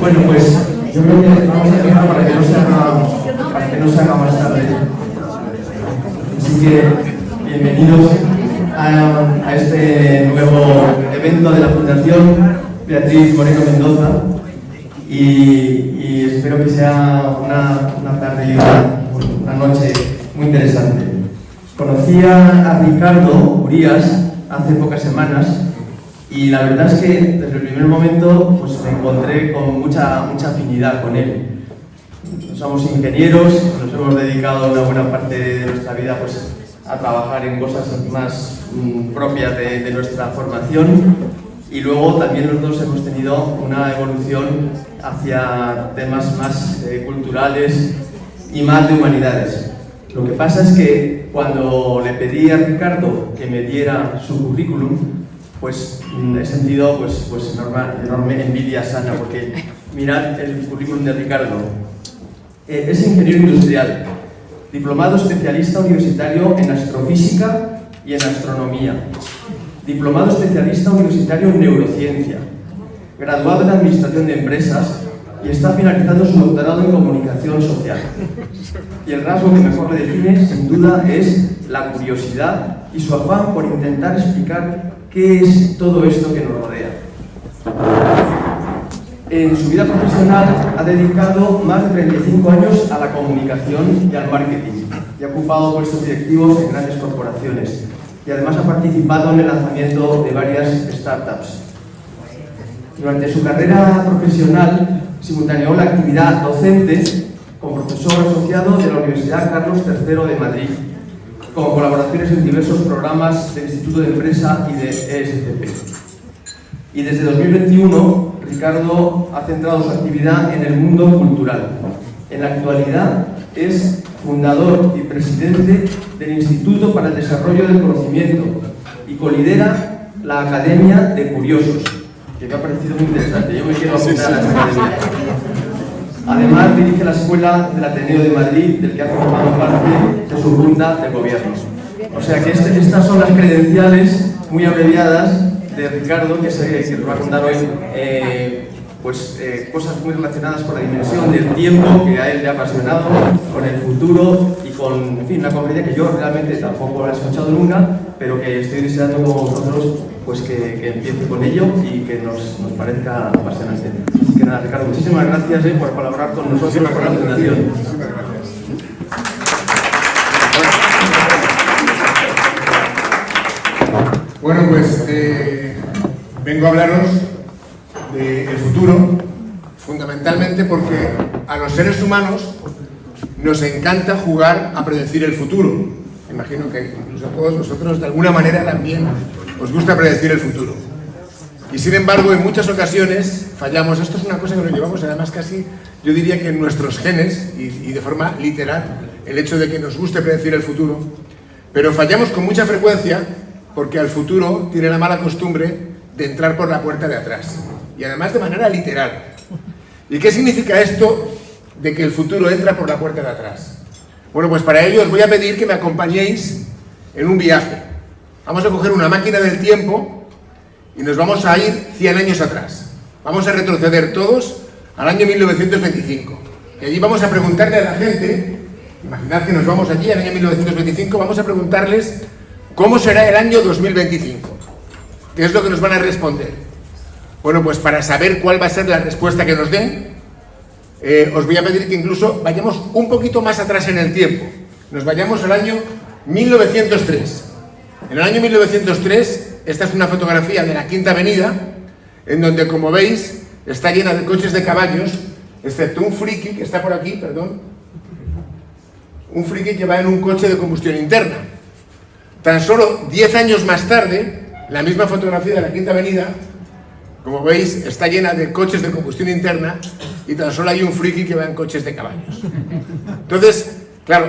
Bueno, pues yo creo que vamos a empezar para que no se haga más tarde. Así que bienvenidos a este nuevo evento de la Fundación Beatriz Moreno Mendoza y espero que sea una tarde y una noche muy interesante. Conocí a Ricardo Urías hace pocas semanas y la verdad es que desde el primer momento pues, me encontré con mucha afinidad con él. Somos ingenieros, nos hemos dedicado una buena parte de nuestra vida pues, a trabajar en cosas más propias de nuestra formación y luego también los dos hemos tenido una evolución hacia temas más culturales y más de humanidades. Lo que pasa es que cuando le pedí a Ricardo que me diera su currículum, pues he sentido pues enorme envidia sana, porque mirad el currículum de Ricardo. Es ingeniero industrial, diplomado especialista universitario en astrofísica y en astronomía, diplomado especialista universitario en neurociencia, graduado en administración de empresas y está finalizando su doctorado en comunicación social. Y el rasgo que mejor le define, sin duda, es la curiosidad y su afán por intentar explicar qué es todo esto que nos rodea. En su vida profesional ha dedicado más de 35 años a la comunicación y al marketing y ha ocupado puestos directivos en grandes corporaciones y además ha participado en el lanzamiento de varias startups. Durante su carrera profesional simultaneó la actividad docente como profesor asociado de la Universidad Carlos III de Madrid, con colaboraciones en diversos programas del Instituto de Empresa y de ESCP. Y desde 2021, Ricardo ha centrado su actividad en el mundo cultural. En la actualidad es fundador y presidente del Instituto para el Desarrollo del Conocimiento y colidera la Academia de Curiosos, que me ha parecido muy interesante. Yo me quiero apuntar a esa academia. Además, dirige la Escuela del Ateneo de Madrid, del que ha formado parte de su junta de gobierno. O sea que estas son las credenciales muy abreviadas de Ricardo, que nos va a contar hoy cosas muy relacionadas con la dimensión del tiempo, que a él le ha apasionado, con el futuro y con, en fin, una conferencia que yo realmente tampoco la he escuchado nunca, pero que estoy deseando como vosotros pues que empiece con ello y que nos parezca apasionante. Así que nada, Ricardo, muchísimas gracias por colaborar con nosotros con la Fundación. Muchísimas gracias. Bueno, pues vengo a hablaros del futuro, fundamentalmente porque a los seres humanos nos encanta jugar a predecir el futuro. Imagino que incluso a todos vosotros de alguna manera también os gusta predecir el futuro. Y sin embargo, en muchas ocasiones fallamos. Esto es una cosa que lo llevamos además casi, yo diría que en nuestros genes, y de forma literal, el hecho de que nos guste predecir el futuro. Pero fallamos con mucha frecuencia porque al futuro tiene la mala costumbre de entrar por la puerta de atrás. Y además de manera literal. ¿Y qué significa esto de que el futuro entra por la puerta de atrás? Bueno, pues para ello os voy a pedir que me acompañéis en un viaje. Vamos a coger una máquina del tiempo y nos vamos a ir 100 años atrás. Vamos a retroceder todos al año 1925. Y allí vamos a preguntarle a la gente, imaginad que nos vamos allí al año 1925, vamos a preguntarles cómo será el año 2025. ¿Qué es lo que nos van a responder? Bueno, pues para saber cuál va a ser la respuesta que nos den, os voy a pedir que incluso vayamos un poquito más atrás en el tiempo. Nos vayamos al año 1903. En el año 1903, esta es una fotografía de la Quinta Avenida, en donde, como veis, está llena de coches de caballos, excepto un friki que está por aquí, perdón, un friki que va en un coche de combustión interna. Tan solo 10 años más tarde, la misma fotografía de la Quinta Avenida, como veis, está llena de coches de combustión interna y tan solo hay un friki que va en coches de caballos. Entonces, claro,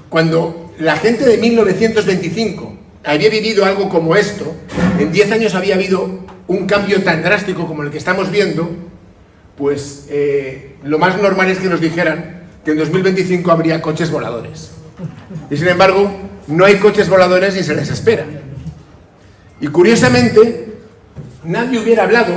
cuando la gente de 1925 había vivido algo como esto, en 10 años había habido un cambio tan drástico como el que estamos viendo, pues lo más normal es que nos dijeran que en 2025 habría coches voladores. Y sin embargo, no hay coches voladores ni se les espera. Y curiosamente, nadie hubiera hablado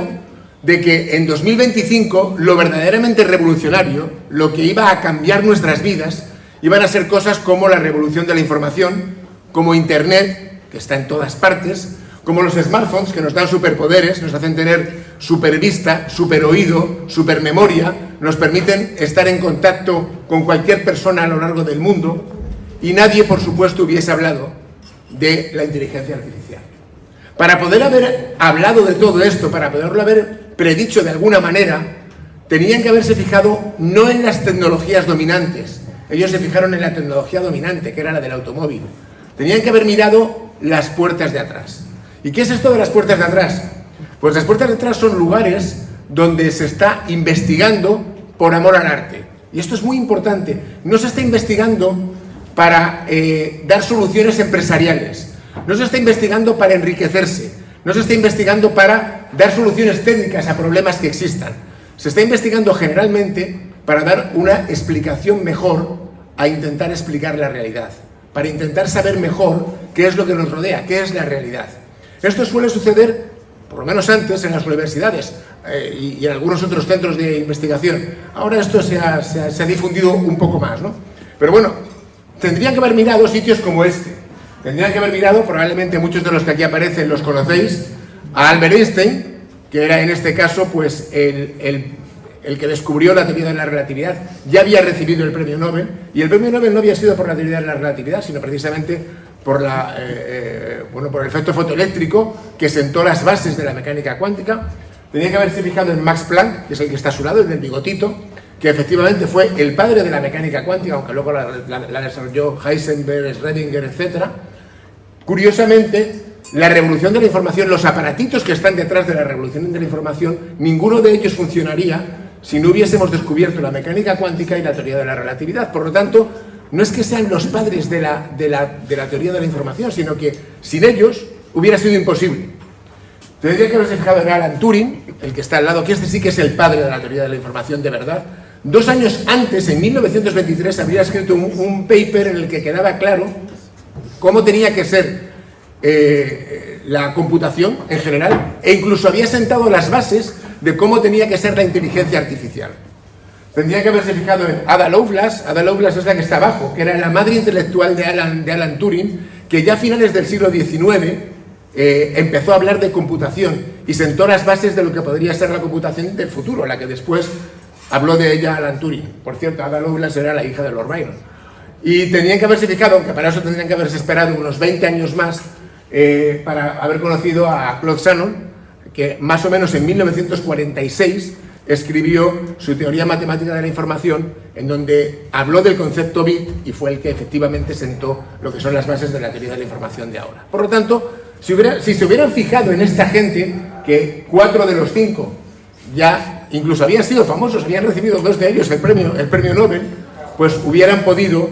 de que en 2025 lo verdaderamente revolucionario, lo que iba a cambiar nuestras vidas, iban a ser cosas como la revolución de la información, como Internet, que está en todas partes, como los smartphones, que nos dan superpoderes, nos hacen tener supervista, superoído, supermemoria, nos permiten estar en contacto con cualquier persona a lo largo del mundo, y nadie, por supuesto, hubiese hablado de la inteligencia artificial. Para poder haber hablado de todo esto, para poderlo haber predicho de alguna manera, tenían que haberse fijado no en las tecnologías dominantes, ellos se fijaron en la tecnología dominante, que era la del automóvil. Tenían que haber mirado las puertas de atrás. ¿Y qué es esto de las puertas de atrás? Pues las puertas de atrás son lugares donde se está investigando por amor al arte. Y esto es muy importante. No se está investigando para dar soluciones empresariales. No se está investigando para enriquecerse. No se está investigando para dar soluciones técnicas a problemas que existan. Se está investigando generalmente para dar una explicación mejor a intentar explicar la realidad. Para intentar saber mejor qué es lo que nos rodea, qué es la realidad. Esto suele suceder, por lo menos antes, en las universidades y en algunos otros centros de investigación. Ahora esto se ha difundido un poco más, ¿no? Pero bueno, tendrían que haber mirado sitios como este. Tendrían que haber mirado, probablemente muchos de los que aquí aparecen los conocéis, a Albert Einstein, que era en este caso pues el que descubrió la teoría de la relatividad. Ya había recibido el premio Nobel, y el premio Nobel no había sido por la teoría de la relatividad, sino precisamente por por el efecto fotoeléctrico, que sentó las bases de la mecánica cuántica. Tenía que haberse fijado en Max Planck, que es el que está a su lado, el del bigotito, que efectivamente fue el padre de la mecánica cuántica, aunque luego la desarrolló Heisenberg, Schrödinger, etc. Curiosamente, la revolución de la información, los aparatitos que están detrás de la revolución de la información, ninguno de ellos funcionaría si no hubiésemos descubierto la mecánica cuántica y la teoría de la relatividad. Por lo tanto, no es que sean los padres de la teoría de la información, sino que sin ellos hubiera sido imposible. Tendría que haberse fijado en Alan Turing, el que está al lado, que este sí que es el padre de la teoría de la información de verdad. 2 años antes, en 1923, habría escrito un paper en el que quedaba claro cómo tenía que ser la computación en general, e incluso había sentado las bases de cómo tenía que ser la inteligencia artificial. Tendría que haberse fijado en Ada Lovelace. Ada Lovelace es la que está abajo, que era la madre intelectual de Alan Turing, que ya a finales del siglo XIX empezó a hablar de computación y sentó las bases de lo que podría ser la computación del futuro, la que después habló de ella Alan Turing. Por cierto, Ada Lovelace era la hija de Lord Byron. Y tenían que haberse fijado, aunque para eso tendrían que haberse esperado unos 20 años más, para haber conocido a Claude Shannon, que más o menos en 1946 escribió su teoría matemática de la información, en donde habló del concepto bit y fue el que efectivamente sentó lo que son las bases de la teoría de la información de ahora. Por lo tanto, si se hubieran fijado en esta gente, que 4 de los 5 ya incluso habían sido famosos, habían recibido 2 de ellos el premio Nobel, pues hubieran podido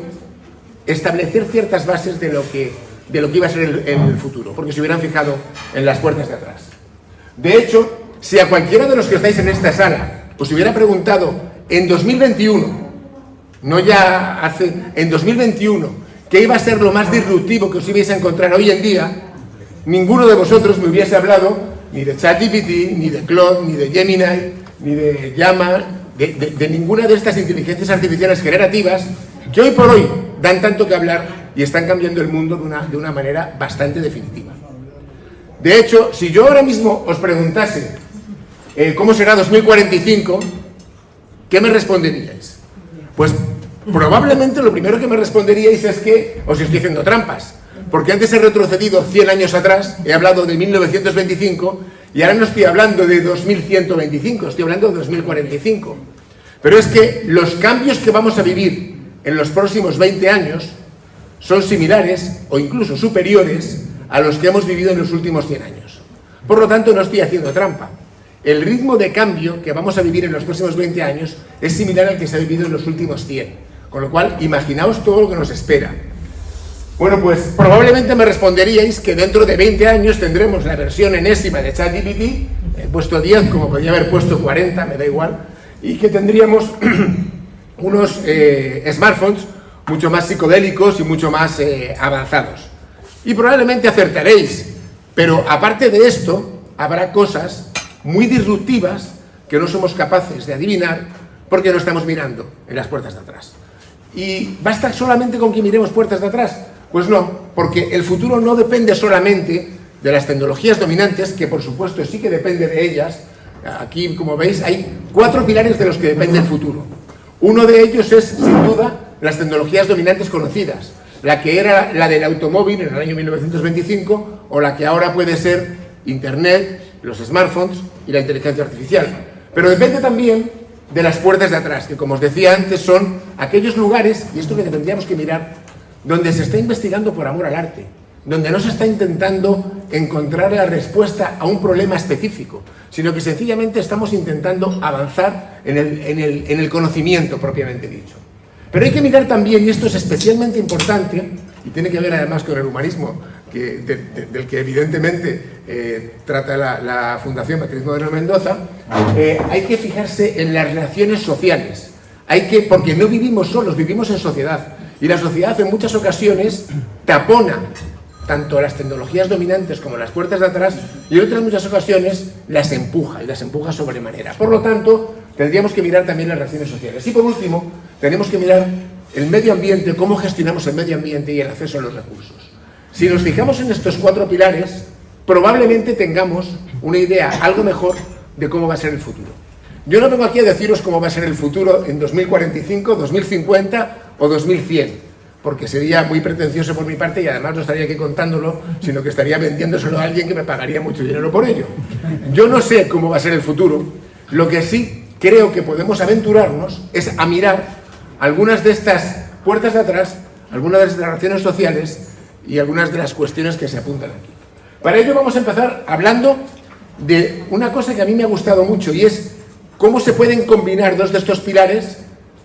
establecer ciertas bases de lo que iba a ser el futuro, porque se hubieran fijado en las puertas de atrás. De hecho, si a cualquiera de los que estáis en esta sala os hubiera preguntado en 2021, no ya hace, en 2021, qué iba a ser lo más disruptivo que os ibais a encontrar hoy en día, ninguno de vosotros me hubiese hablado ni de ChatGPT, ni de Claude, ni de Gemini, ni de Llama, de ninguna de estas inteligencias artificiales generativas que hoy por hoy dan tanto que hablar y están cambiando el mundo de una manera bastante definitiva. De hecho, si yo ahora mismo os preguntase ¿cómo será 2045? ¿Qué me responderíais? Pues probablemente lo primero que me responderíais es que os estoy haciendo trampas, porque antes he retrocedido 100 años atrás, he hablado de 1925 y ahora no estoy hablando de 2125, estoy hablando de 2045. Pero es que los cambios que vamos a vivir en los próximos 20 años son similares o incluso superiores a los que hemos vivido en los últimos 100 años. Por lo tanto, no estoy haciendo trampa. El ritmo de cambio que vamos a vivir en los próximos 20 años es similar al que se ha vivido en los últimos 100. Con lo cual, imaginaos todo lo que nos espera. Bueno, pues probablemente me responderíais que dentro de 20 años tendremos la versión enésima de ChatGPT, he puesto 10 como podría haber puesto 40, me da igual, y que tendríamos unos smartphones mucho más psicodélicos y mucho más avanzados. Y probablemente acertaréis, pero aparte de esto, habrá cosas muy disruptivas que no somos capaces de adivinar porque no estamos mirando en las puertas de atrás. ¿Y basta solamente con que miremos puertas de atrás? Pues no, porque el futuro no depende solamente de las tecnologías dominantes, que por supuesto sí que depende de ellas. Aquí, como veis, hay 4 pilares de los que depende el futuro. Uno de ellos es, sin duda, las tecnologías dominantes conocidas, la que era la del automóvil en el año 1925 o la que ahora puede ser Internet, los smartphones y la inteligencia artificial. Pero depende también de las puertas de atrás, que como os decía antes son aquellos lugares, y esto que tendríamos que mirar, donde se está investigando por amor al arte, donde no se está intentando encontrar la respuesta a un problema específico, sino que sencillamente estamos intentando avanzar en el conocimiento propiamente dicho. Pero hay que mirar también, y esto es especialmente importante, y tiene que ver además con el humanismo, del que evidentemente trata la Fundación Beatriz Modero Mendoza, hay que fijarse en las relaciones sociales. Porque no vivimos solos, vivimos en sociedad. Y la sociedad en muchas ocasiones tapona tanto las tecnologías dominantes como las puertas de atrás, y en otras muchas ocasiones las empuja, y las empuja sobremanera. Por lo tanto, tendríamos que mirar también las relaciones sociales. Y por último, tenemos que mirar el medio ambiente, cómo gestionamos el medio ambiente y el acceso a los recursos. Si nos fijamos en estos 4 pilares, probablemente tengamos una idea algo mejor de cómo va a ser el futuro. Yo no vengo aquí a deciros cómo va a ser el futuro en 2045, 2050 o 2100, porque sería muy pretencioso por mi parte y además no estaría aquí contándolo, sino que estaría vendiéndoselo a alguien que me pagaría mucho dinero por ello. Yo no sé cómo va a ser el futuro. Lo que sí creo que podemos aventurarnos es a mirar algunas de estas puertas de atrás, algunas de estas relaciones sociales y algunas de las cuestiones que se apuntan aquí. Para ello vamos a empezar hablando de una cosa que a mí me ha gustado mucho, y es cómo se pueden combinar 2 de estos pilares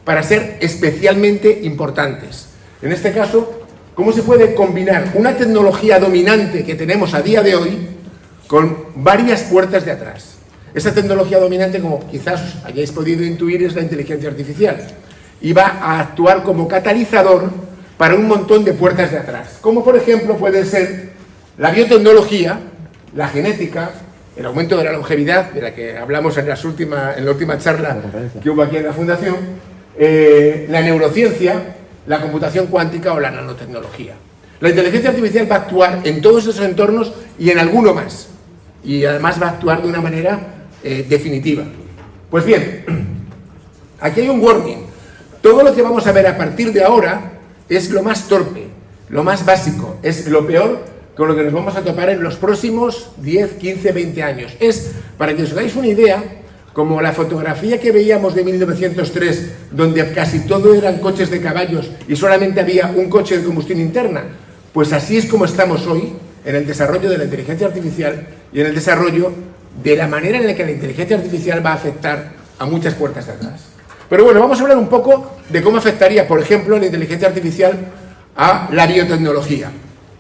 para ser especialmente importantes. En este caso, cómo se puede combinar una tecnología dominante que tenemos a día de hoy con varias puertas de atrás. Esa tecnología dominante, como quizás hayáis podido intuir, es la inteligencia artificial, y va a actuar como catalizador para un montón de puertas de atrás, como por ejemplo puede ser la biotecnología, la genética, el aumento de la longevidad, de la que hablamos en la última charla que hubo aquí en la Fundación, la neurociencia, la computación cuántica o la nanotecnología. La inteligencia artificial va a actuar en todos esos entornos y en alguno más, y además va a actuar de una manera definitiva. Pues bien, aquí hay un warning. Todo lo que vamos a ver a partir de ahora es lo más torpe, lo más básico, es lo peor con lo que nos vamos a topar en los próximos 10, 15, 20 años. Es, para que os dais una idea, como la fotografía que veíamos de 1903, donde casi todo eran coches de caballos y solamente había un coche de combustión interna. Pues así es como estamos hoy en el desarrollo de la inteligencia artificial y en el desarrollo de la manera en la que la inteligencia artificial va a afectar a muchas puertas de atrás. Pero bueno, vamos a hablar un poco de cómo afectaría, por ejemplo, la inteligencia artificial a la biotecnología.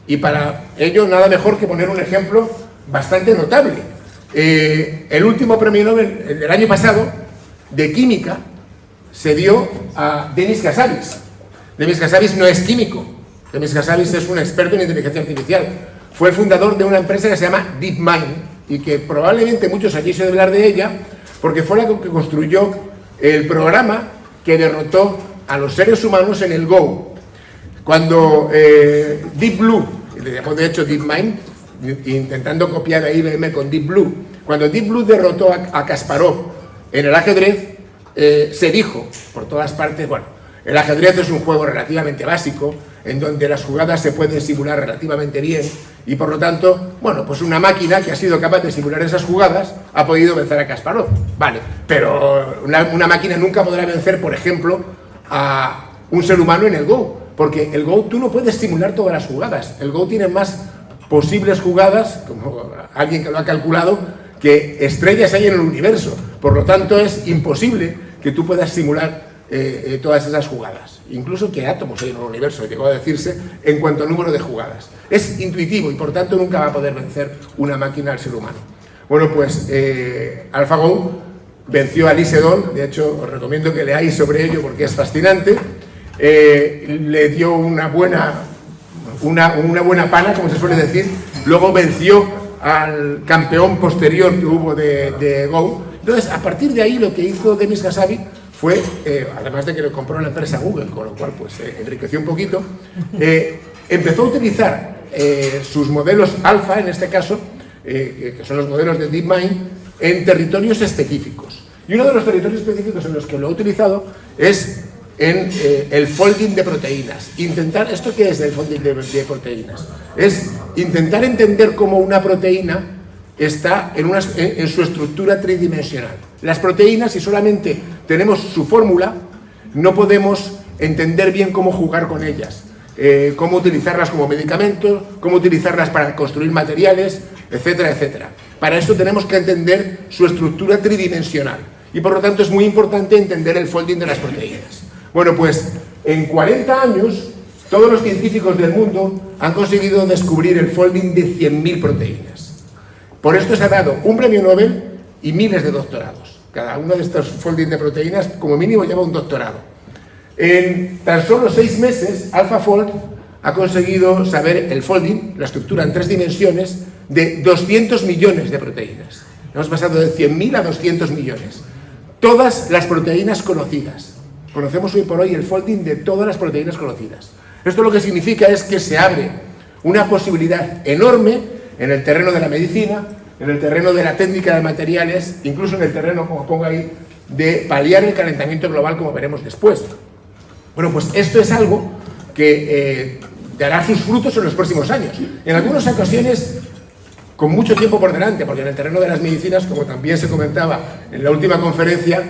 Y para ello nada mejor que poner un ejemplo bastante notable. El último premio Nobel del año pasado de química se dio a Demis Hassabis. Demis Hassabis no es químico. Demis Hassabis es un experto en inteligencia artificial. Fue el fundador de una empresa que se llama DeepMind y que probablemente muchos aquí se deben hablar de ella porque fue la que construyó el programa que derrotó a los seres humanos en el Go. Cuando Deep Blue, le llamó de hecho DeepMind, intentando copiar a IBM con Deep Blue, cuando Deep Blue derrotó a Kasparov en el ajedrez, se dijo por todas partes, bueno, el ajedrez es un juego relativamente básico, en donde las jugadas se pueden simular relativamente bien, y por lo tanto, bueno, pues una máquina que ha sido capaz de simular esas jugadas ha podido vencer a Kasparov. Vale, pero una máquina nunca podrá vencer, por ejemplo, a un ser humano en el Go, porque el Go tú no puedes simular todas las jugadas. El Go tiene más posibles jugadas, como alguien que lo ha calculado, que estrellas hay en el universo. Por lo tanto, es imposible que tú puedas simular todas esas jugadas. Incluso que átomos hay en el universo, llegó a decirse, en cuanto al número de jugadas. Es intuitivo y por tanto nunca va a poder vencer una máquina al ser humano. Bueno, pues AlphaGo venció a Lee Sedol. De hecho, os recomiendo que leáis sobre ello porque es fascinante. Le dio una buena pana, como se suele decir. Luego venció al campeón posterior que hubo de Go. Entonces, a partir de ahí, lo que hizo Demis Hassabis fue, además de que lo compró la empresa Google, con lo cual pues enriqueció un poquito, empezó a utilizar sus modelos alfa, en este caso, que son los modelos de DeepMind, en territorios específicos. Y uno de los territorios específicos en los que lo ha utilizado es en el folding de proteínas. ¿Esto qué es el folding de proteínas? Es intentar entender cómo una proteína está en su estructura tridimensional. Las proteínas, si solamente tenemos su fórmula, no podemos entender bien cómo jugar con ellas, cómo utilizarlas como medicamentos, cómo utilizarlas para construir materiales, etcétera, etcétera. Para esto tenemos que entender su estructura tridimensional y por lo tanto es muy importante entender el folding de las proteínas. Bueno, pues en 40 años todos los científicos del mundo han conseguido descubrir el folding de 100.000 proteínas. Por esto se ha dado un premio Nobel y miles de doctorados. Cada uno de estos folding de proteínas como mínimo lleva un doctorado. En tan solo 6 meses AlphaFold ha conseguido saber el folding, la estructura en 3 dimensiones, de 200 millones de proteínas. Hemos pasado de 100.000 a 200 millones. Todas las proteínas conocidas. Conocemos hoy por hoy el folding de todas las proteínas conocidas. Esto lo que significa es que se abre una posibilidad enorme en el terreno de la medicina, en el terreno de la técnica de materiales, incluso en el terreno, como pongo ahí, de paliar el calentamiento global, como veremos después. Bueno, pues esto es algo que dará sus frutos en los próximos años. En algunas ocasiones, con mucho tiempo por delante, porque en el terreno de las medicinas, como también se comentaba en la última conferencia,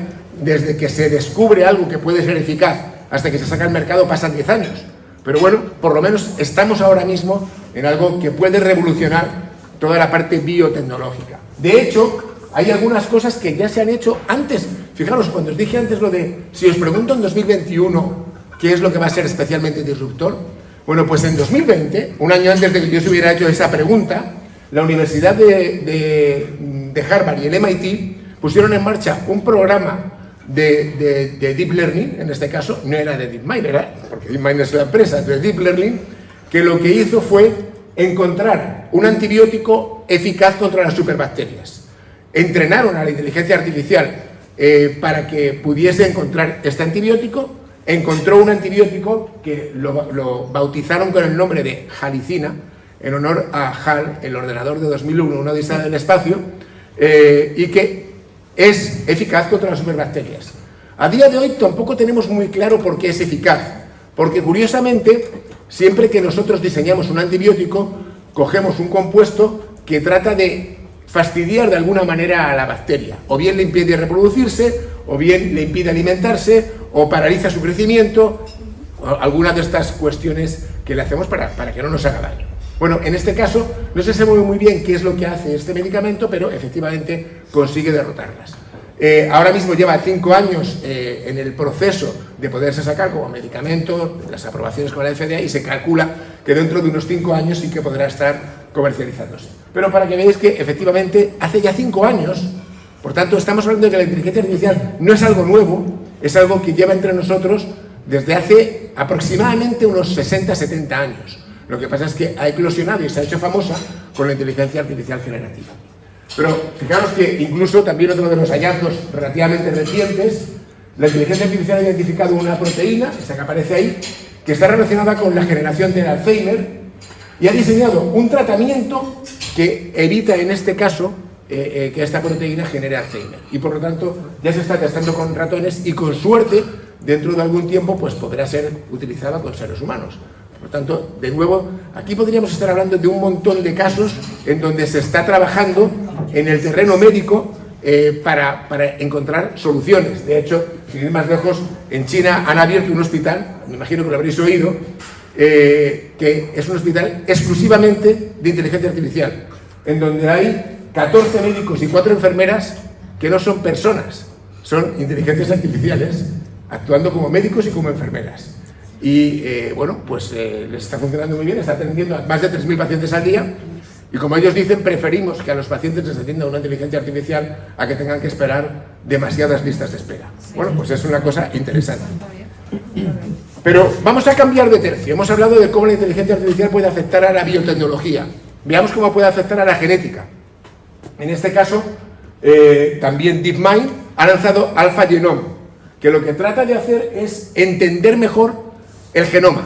desde que se descubre algo que puede ser eficaz hasta que se saca al mercado pasan 10 años. Pero bueno, por lo menos estamos ahora mismo en algo que puede revolucionar toda la parte biotecnológica. De hecho, hay algunas cosas que ya se han hecho antes. Fijaros, cuando os dije antes lo de, si os pregunto en 2021 qué es lo que va a ser especialmente disruptor, bueno, pues en 2020, un año antes de que yo se hubiera hecho esa pregunta, la Universidad de Harvard y el MIT pusieron en marcha un programa de Deep Learning, en este caso, no era de DeepMind, porque DeepMind es la empresa de Deep Learning, que lo que hizo fue encontrar un antibiótico eficaz contra las superbacterias. Entrenaron a la inteligencia artificial para que pudiese encontrar este antibiótico, encontró un antibiótico que lo bautizaron con el nombre de Halicina, en honor a HAL, el ordenador de 2001, una odisea del espacio, y que es eficaz contra las superbacterias. A día de hoy tampoco tenemos muy claro por qué es eficaz, porque curiosamente, siempre que nosotros diseñamos un antibiótico, cogemos un compuesto que trata de fastidiar de alguna manera a la bacteria, o bien le impide reproducirse, o bien le impide alimentarse, o paraliza su crecimiento, o alguna de estas cuestiones que le hacemos para que no nos haga daño. Bueno, en este caso no se sabe muy bien qué es lo que hace este medicamento, pero efectivamente consigue derrotarlas. Ahora mismo lleva 5 años en el proceso de poderse sacar como medicamento, las aprobaciones con la FDA, y se calcula que dentro de unos 5 años sí que podrá estar comercializándose. Pero para que veáis que efectivamente hace ya 5 años, por tanto estamos hablando de que la inteligencia artificial no es algo nuevo, es algo que lleva entre nosotros desde hace aproximadamente unos 60-70 años. Lo que pasa es que ha eclosionado y se ha hecho famosa con la inteligencia artificial generativa. Pero fijaros que incluso también otro de los hallazgos relativamente recientes, la inteligencia artificial ha identificado una proteína, esa que aparece ahí, que está relacionada con la generación del Alzheimer y ha diseñado un tratamiento que evita en este caso que esta proteína genere Alzheimer. Y por lo tanto ya se está testando con ratones y con suerte dentro de algún tiempo pues podrá ser utilizada con seres humanos. Por tanto, de nuevo, aquí podríamos estar hablando de un montón de casos en donde se está trabajando en el terreno médico para encontrar soluciones. De hecho, sin ir más lejos, en China han abierto un hospital, me imagino que lo habréis oído, que es un hospital exclusivamente de inteligencia artificial, en donde hay 14 médicos y 4 enfermeras que no son personas, son inteligencias artificiales, actuando como médicos y como enfermeras. Y bueno, pues les está funcionando muy bien, está atendiendo a más de 3.000 pacientes al día y como ellos dicen, preferimos que a los pacientes les atienda una inteligencia artificial a que tengan que esperar demasiadas listas de espera. Bueno, pues es una cosa interesante. Pero vamos a cambiar de tercio. Hemos hablado de cómo la inteligencia artificial puede afectar a la biotecnología. Veamos cómo puede afectar a la genética. En este caso, también DeepMind ha lanzado AlphaGenome, que lo que trata de hacer es entender mejor el genoma,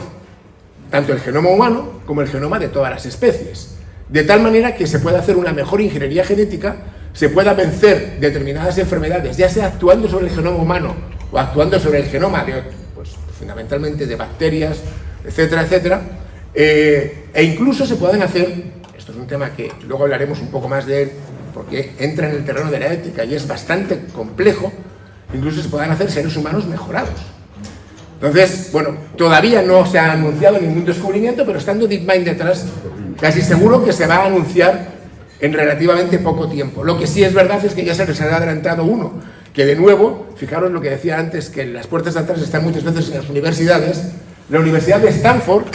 tanto el genoma humano como el genoma de todas las especies, de tal manera que se pueda hacer una mejor ingeniería genética, se pueda vencer determinadas enfermedades, ya sea actuando sobre el genoma humano o actuando sobre el genoma de, pues, fundamentalmente de bacterias, etcétera, etcétera, e incluso se pueden hacer, esto es un tema que luego hablaremos un poco más de él, porque entra en el terreno de la ética y es bastante complejo, incluso se pueden hacer seres humanos mejorados. Entonces, bueno, todavía no se ha anunciado ningún descubrimiento, pero estando DeepMind detrás, casi seguro que se va a anunciar en relativamente poco tiempo. Lo que sí es verdad es que ya se les ha adelantado uno, que de nuevo, fijaros lo que decía antes, que las puertas de atrás están muchas veces en las universidades. La Universidad de Stanford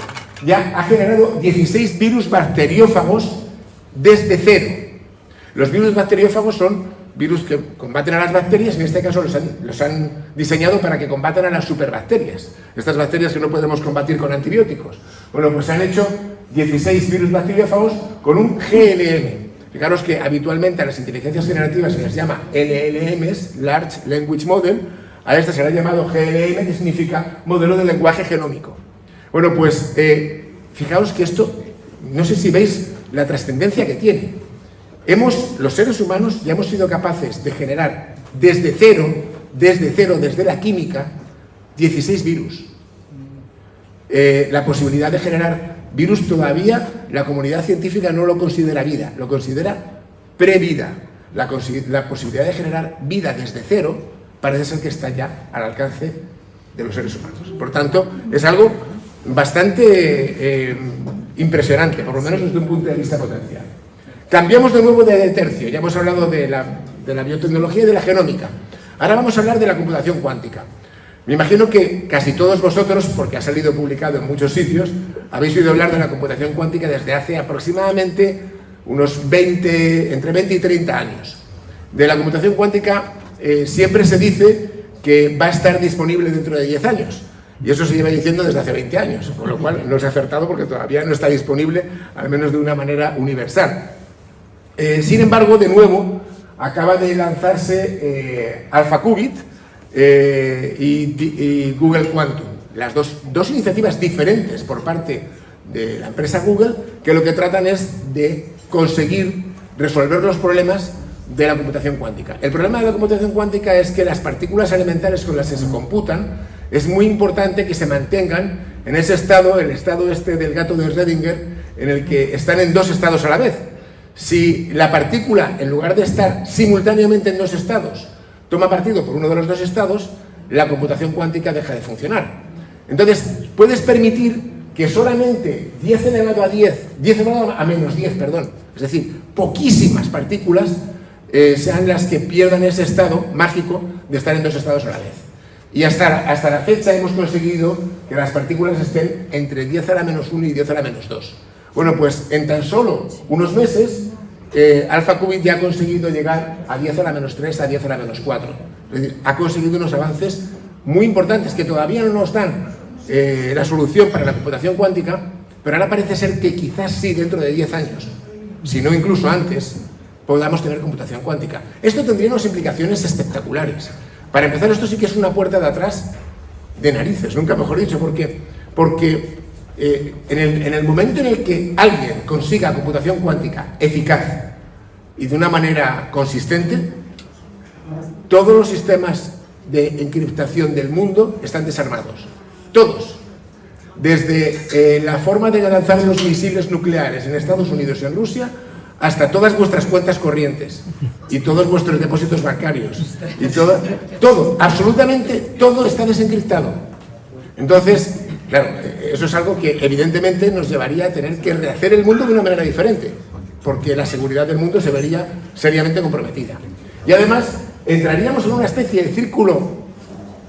ya ha generado 16 virus bacteriófagos desde cero. Los virus bacteriófagos son virus que combaten a las bacterias, en este caso los han diseñado para que combatan a las superbacterias, estas bacterias que no podemos combatir con antibióticos. Bueno, pues han hecho 16 virus bacteriófagos con un GLM. Fijaros que habitualmente a las inteligencias generativas se les llama LLMs, Large Language Model, a esta se le ha llamado GLM, que significa modelo de lenguaje genómico. Bueno, pues fijaos que esto, no sé si veis la trascendencia que tiene. Los seres humanos ya hemos sido capaces de generar desde cero, desde la química, 16 virus. La posibilidad de generar virus todavía la comunidad científica no lo considera vida, lo considera previda. La posibilidad de generar vida desde cero parece ser que está ya al alcance de los seres humanos. Por tanto, es algo bastante impresionante, por lo menos desde un punto de vista potencial. Cambiamos de nuevo de tercio, ya hemos hablado de la biotecnología y de la genómica. Ahora vamos a hablar de la computación cuántica. Me imagino que casi todos vosotros, porque ha salido publicado en muchos sitios, habéis oído hablar de la computación cuántica desde hace aproximadamente unos entre 20 y 30 años. De la computación cuántica siempre se dice que va a estar disponible dentro de 10 años. Y eso se lleva diciendo desde hace 20 años, con lo cual no se ha acertado porque todavía no está disponible, al menos de una manera universal. Sin embargo, de nuevo, acaba de lanzarse AlphaQubit y Google Quantum, las dos iniciativas diferentes por parte de la empresa Google, que lo que tratan es de conseguir resolver los problemas de la computación cuántica. El problema de la computación cuántica es que las partículas elementales con las que se computan es muy importante que se mantengan en ese estado, el estado este del gato de Schrödinger, en el que están en dos estados a la vez. Si la partícula, en lugar de estar simultáneamente en dos estados, toma partido por uno de los dos estados, la computación cuántica deja de funcionar. Entonces, puedes permitir que solamente 10 elevado a menos 10, perdón, es decir, poquísimas partículas sean las que pierdan ese estado mágico de estar en dos estados a la vez. Y hasta la fecha hemos conseguido que las partículas estén entre 10 a la menos 1 y 10 a la menos 2. Bueno, pues en tan solo unos meses, AlphaQubit ya ha conseguido llegar a 10 a la menos 3, a 10 a la menos 4. Es decir, ha conseguido unos avances muy importantes que todavía no nos dan la solución para la computación cuántica, pero ahora parece ser que quizás sí dentro de 10 años, si no incluso antes, podamos tener computación cuántica. Esto tendría unas implicaciones espectaculares. Para empezar, esto sí que es una puerta de atrás de narices, nunca mejor dicho, porque en el momento en el que alguien consiga computación cuántica eficaz y de una manera consistente, todos los sistemas de encriptación del mundo están desarmados. Todos. Desde la forma de lanzar los misiles nucleares en Estados Unidos y en Rusia, hasta todas vuestras cuentas corrientes y todos vuestros depósitos bancarios y todo, absolutamente todo está desencriptado. Entonces, claro, eso es algo que evidentemente nos llevaría a tener que rehacer el mundo de una manera diferente, porque la seguridad del mundo se vería seriamente comprometida. Y además entraríamos en una especie de círculo,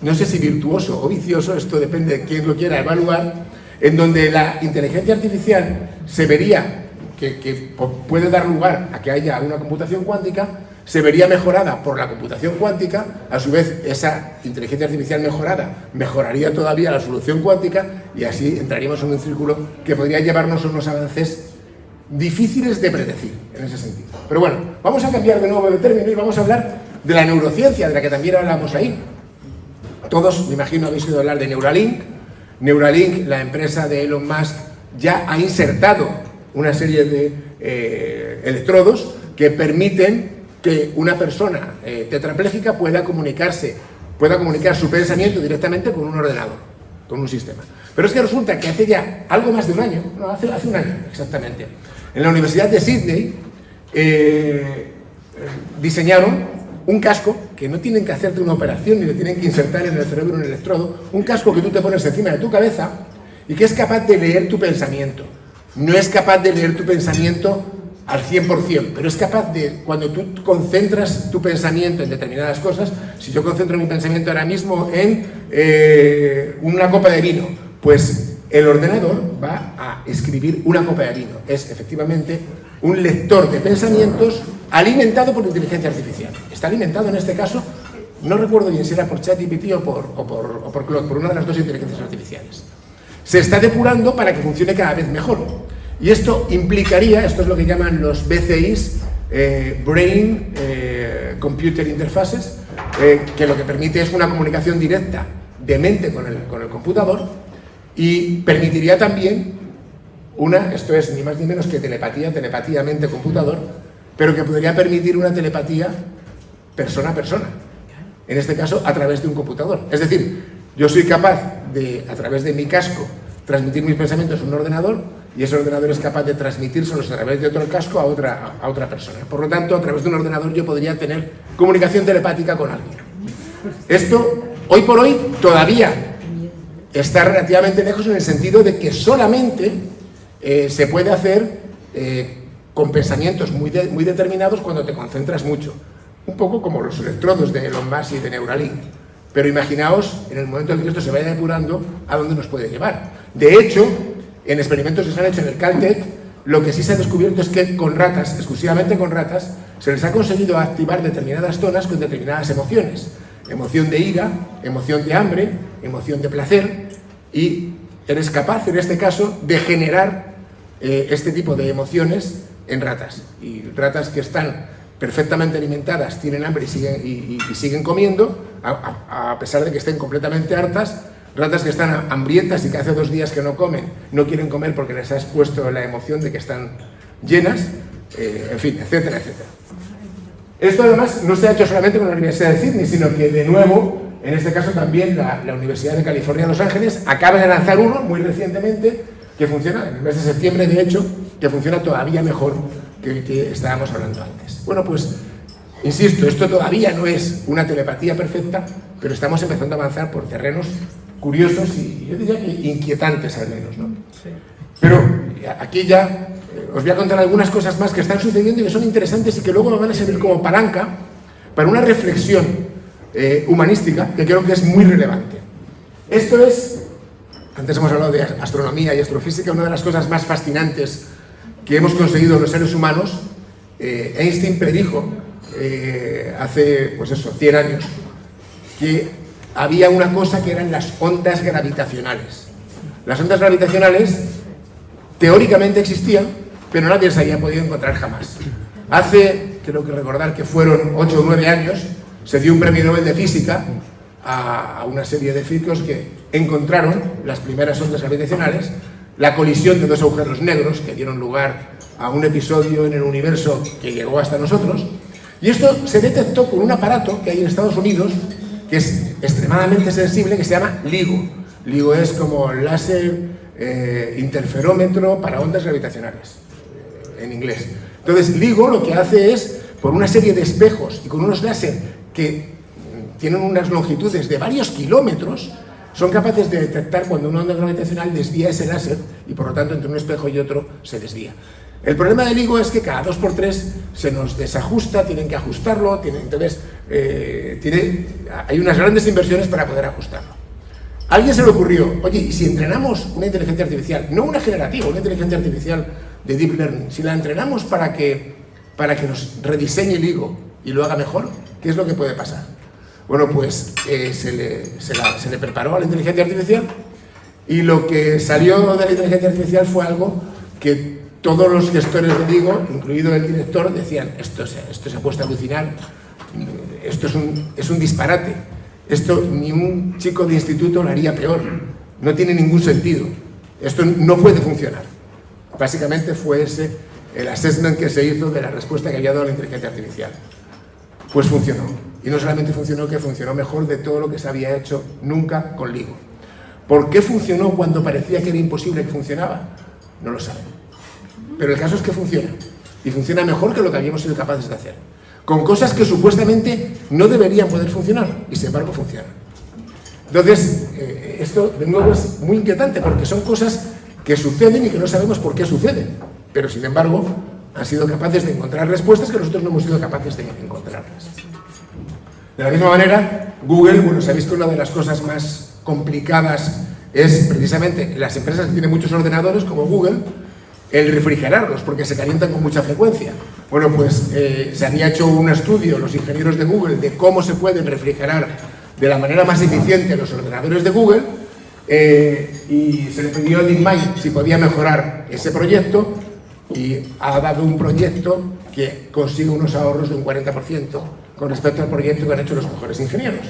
no sé si virtuoso o vicioso, esto depende de quién lo quiera evaluar, en donde la inteligencia artificial se vería que puede dar lugar a que haya una computación cuántica, se vería mejorada por la computación cuántica, a su vez esa inteligencia artificial mejorada mejoraría todavía la solución cuántica y así entraríamos en un círculo que podría llevarnos a unos avances difíciles de predecir en ese sentido. Pero bueno, vamos a cambiar de nuevo de término y vamos a hablar de la neurociencia, de la que también hablamos ahí. Todos, me imagino, habéis oído hablar de Neuralink. Neuralink, la empresa de Elon Musk, ya ha insertado una serie de electrodos que permiten que una persona tetrapléjica pueda comunicar su pensamiento directamente con un ordenador, con un sistema. Pero es que resulta que hace ya algo más de un año, no, hace un año exactamente, en la Universidad de Sydney diseñaron un casco que no tienen que hacerte una operación ni le tienen que insertar en el cerebro un electrodo, un casco que tú te pones encima de tu cabeza y que es capaz de leer tu pensamiento. No es capaz de leer tu pensamiento al 100%, pero es capaz de, cuando tú concentras tu pensamiento en determinadas cosas, si yo concentro mi pensamiento ahora mismo en una copa de vino, pues el ordenador va a escribir una copa de vino. Es efectivamente un lector de pensamientos alimentado por inteligencia artificial. Está alimentado en este caso, no recuerdo bien si era por ChatGPT o por Claude, por una de las dos inteligencias artificiales. Se está depurando para que funcione cada vez mejor. Y esto implicaría, esto es lo que llaman los BCIs, Brain Computer Interfaces, que lo que permite es una comunicación directa de mente con el computador y permitiría también esto es ni más ni menos que telepatía mente-computador, pero que podría permitir una telepatía persona a persona, en este caso a través de un computador. Es decir, yo soy capaz de, a través de mi casco, transmitir mis pensamientos a un ordenador y ese ordenador es capaz de transmitírselos a través de otro casco a otra persona. Por lo tanto, a través de un ordenador yo podría tener comunicación telepática con alguien. Esto, hoy por hoy, todavía está relativamente lejos en el sentido de que solamente se puede hacer con pensamientos muy determinados cuando te concentras mucho. Un poco como los electrodos de Elon Musk y de Neuralink. Pero imaginaos, en el momento en que esto se vaya depurando, a dónde nos puede llevar. De hecho, en experimentos que se han hecho en el Caltech, lo que sí se ha descubierto es que con ratas, exclusivamente con ratas, se les ha conseguido activar determinadas zonas con determinadas emociones. Emoción de ira, emoción de hambre, emoción de placer, y eres capaz, en este caso, de generar este tipo de emociones en ratas. Y ratas que están perfectamente alimentadas, tienen hambre y siguen comiendo, a pesar de que estén completamente hartas. Ratas que están hambrientas y que hace 2 días que no comen, no quieren comer porque les has puesto la emoción de que están llenas, en fin, etcétera, etcétera. Esto además no se ha hecho solamente con la Universidad de Sydney, sino que de nuevo, en este caso también la Universidad de California, Los Ángeles, acaba de lanzar uno muy recientemente que funciona, en el mes de septiembre de hecho, que funciona todavía mejor que el que estábamos hablando antes. Bueno, pues, insisto, esto todavía no es una telepatía perfecta, pero estamos empezando a avanzar por terrenos curiosos y yo diría que inquietantes al menos, ¿no? Sí. Pero aquí ya os voy a contar algunas cosas más que están sucediendo y que son interesantes y que luego me van a servir como palanca para una reflexión humanística que creo que es muy relevante. Esto es, antes hemos hablado de astronomía y astrofísica, una de las cosas más fascinantes que hemos conseguido los seres humanos. Einstein predijo hace, pues eso, 100 años, que había una cosa que eran las ondas gravitacionales. Las ondas gravitacionales teóricamente existían, pero nadie se había podido encontrar jamás. Hace, creo que recordar que fueron 8 o 9 años, se dio un premio Nobel de Física a una serie de físicos que encontraron las primeras ondas gravitacionales, la colisión de 2 agujeros negros que dieron lugar a un episodio en el universo que llegó hasta nosotros, y esto se detectó con un aparato que hay en Estados Unidos que es extremadamente sensible, que se llama LIGO. LIGO es como láser interferómetro para ondas gravitacionales, en inglés. Entonces, LIGO lo que hace es, por una serie de espejos y con unos láser que tienen unas longitudes de varios kilómetros, son capaces de detectar cuando una onda gravitacional desvía ese láser y, por lo tanto, entre un espejo y otro se desvía. El problema del LIGO es que cada 2x3 se nos desajusta, tienen que ajustarlo, entonces hay unas grandes inversiones para poder ajustarlo. A alguien se le ocurrió, oye, ¿y si entrenamos una inteligencia artificial, no una generativa, una inteligencia artificial de Deep Learning, si la entrenamos para que nos rediseñe el LIGO y lo haga mejor, ¿qué es lo que puede pasar? Bueno, pues se le preparó a la inteligencia artificial y lo que salió de la inteligencia artificial fue algo que todos los gestores de Digo, incluido el director, decían: esto se ha puesto a alucinar, esto es un disparate, esto ni un chico de instituto lo haría peor, no tiene ningún sentido, esto no puede funcionar. Básicamente fue ese el assessment que se hizo de la respuesta que había dado la inteligencia artificial. Pues funcionó, y no solamente funcionó, que funcionó mejor de todo lo que se había hecho nunca con Ligo. ¿Por qué funcionó cuando parecía que era imposible que funcionaba? No lo saben. Pero el caso es que funciona, y funciona mejor que lo que habíamos sido capaces de hacer, con cosas que supuestamente no deberían poder funcionar, y sin embargo funcionan. Entonces, esto de nuevo es muy inquietante, porque son cosas que suceden y que no sabemos por qué suceden, pero sin embargo han sido capaces de encontrar respuestas que nosotros no hemos sido capaces de encontrarlas. De la misma manera, Google, bueno, sabéis que una de las cosas más complicadas es precisamente las empresas que tienen muchos ordenadores, como Google, el refrigerarlos, porque se calientan con mucha frecuencia. Bueno, pues se había hecho un estudio, los ingenieros de Google, de cómo se pueden refrigerar de la manera más eficiente los ordenadores de Google, y se le pidió a DeepMind si podía mejorar ese proyecto, y ha dado un proyecto que consigue unos ahorros de un 40% con respecto al proyecto que han hecho los mejores ingenieros.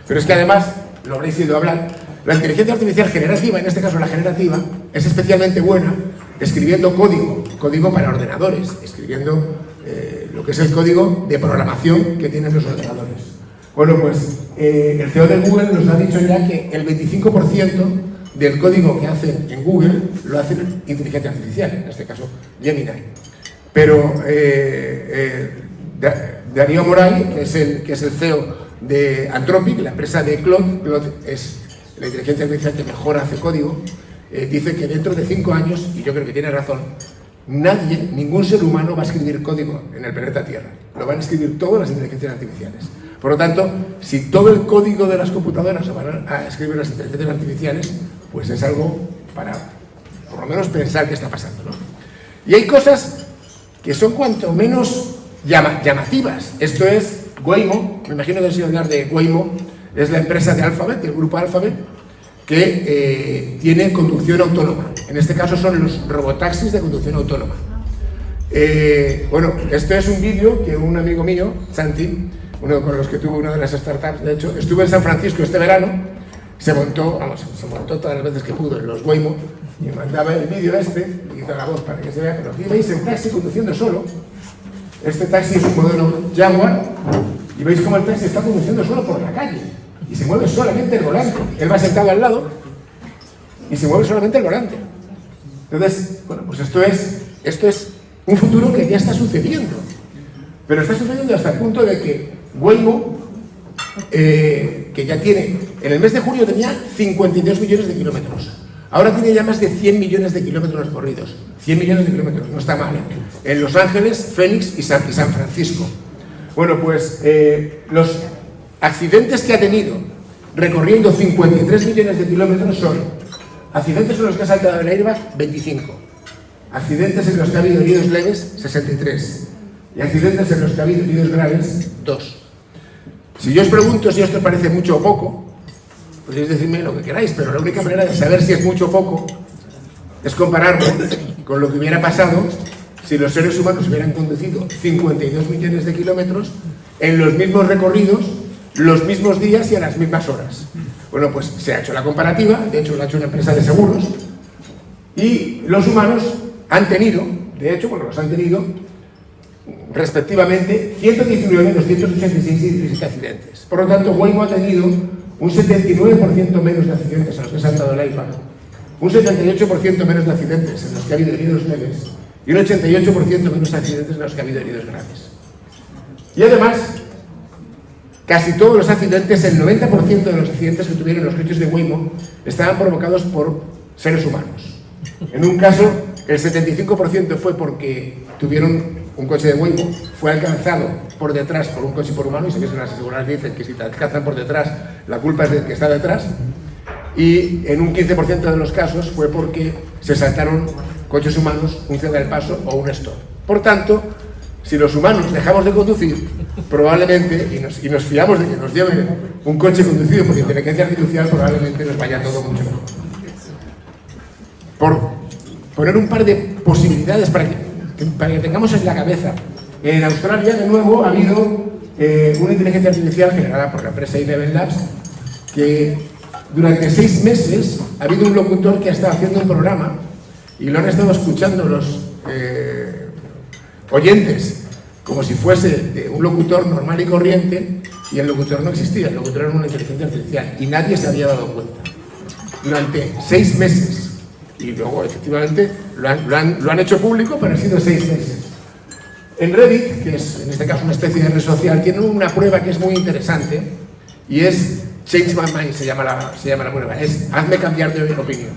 Pero es que además, lo habréis oído hablar, la inteligencia artificial generativa, en este caso la generativa, es especialmente buena escribiendo código para ordenadores, escribiendo lo que es el código de programación que tienen los ordenadores. Bueno, pues el CEO de Google nos ha dicho ya que el 25% del código que hacen en Google lo hace inteligencia artificial, en este caso Gemini. Pero Darío Moray, que es el CEO de Anthropic, la empresa de Claude es la inteligencia artificial que mejor hace código, dice que dentro de 5 años, y yo creo que tiene razón, ningún ser humano va a escribir código en el planeta Tierra, lo van a escribir todas las inteligencias artificiales. Por lo tanto, si todo el código de las computadoras lo van a escribir las inteligencias artificiales, pues es algo para, por lo menos, pensar qué está pasando, ¿no? Y hay cosas que son cuanto menos llamativas. Esto es Waymo, me imagino que os he oído hablar de Waymo, es la empresa de Alphabet, del grupo Alphabet, que tiene conducción autónoma. En este caso son los robotaxis de conducción autónoma. Bueno, este es un vídeo que un amigo mío, Santi, uno con los que tuvo una de las startups, de hecho, estuve en San Francisco este verano, se montó todas las veces que pudo en los Waymo, y mandaba el vídeo y hizo la voz para que se vea, pero aquí veis el taxi conduciendo solo. Este taxi es un modelo Jaguar, y veis cómo el taxi está conduciendo solo por la calle, y se mueve solamente el volante. Él va sentado al lado, y se mueve solamente el volante. Entonces, bueno, pues esto es un futuro que ya está sucediendo. Pero está sucediendo hasta el punto de que Waymo, que ya tiene, en el mes de julio tenía 52 millones de kilómetros. Ahora tiene ya más de 100 millones de kilómetros recorridos. 100 millones de kilómetros, no está mal, ¿eh? En Los Ángeles, Phoenix y San Francisco. Bueno, pues los accidentes que ha tenido recorriendo 53 millones de kilómetros son accidentes en los que ha saltado el airbag, 25. Accidentes en los que ha habido heridos leves, 63. Y accidentes en los que ha habido heridos graves, 2. Si yo os pregunto si esto os parece mucho o poco, podéis decirme lo que queráis, pero la única manera de saber si es mucho o poco es compararlo con lo que hubiera pasado si los seres humanos hubieran conducido 52 millones de kilómetros en los mismos recorridos, los mismos días y a las mismas horas. Bueno, pues se ha hecho la comparativa, de hecho lo ha hecho una empresa de seguros, y los humanos han tenido, de hecho, bueno, los han tenido respectivamente 119, 286 y 17 accidentes. Por lo tanto, Waymo ha tenido un 79% menos de accidentes en los que ha saltado el iPad, un 78% menos de accidentes en los que ha habido heridos leves y un 88% menos de accidentes en los que ha habido heridos graves. Y además, casi todos los accidentes, el 90% de los accidentes que tuvieron los coches de Waymo estaban provocados por seres humanos. En un caso, el 75% fue porque tuvieron un coche de Waymo, fue alcanzado por detrás por un coche por humano, y sabéis que las aseguradoras dicen que si te alcanzan por detrás, la culpa es del que está detrás. Y en un 15% de los casos fue porque se saltaron coches humanos, un ceda del paso o un stop. Por tanto, si los humanos dejamos de conducir, probablemente, y nos fiamos de que nos lleve un coche conducido por inteligencia artificial, probablemente nos vaya todo mucho mejor. poner un par de posibilidades para que tengamos en la cabeza. En Australia, de nuevo, ha habido una inteligencia artificial generada por la empresa Eleven Labs que durante 6 meses ha habido un locutor que ha estado haciendo un programa y lo han estado escuchando los oyentes como si fuese un locutor normal y corriente, y el locutor no existía, el locutor era una inteligencia artificial y nadie se había dado cuenta durante 6 meses. Y luego, efectivamente, lo han hecho público, pero han sido 6 meses. En Reddit, que es en este caso una especie de red social, tiene una prueba que es muy interesante y es Change My Mind, se llama la prueba, es hazme cambiar de opinión.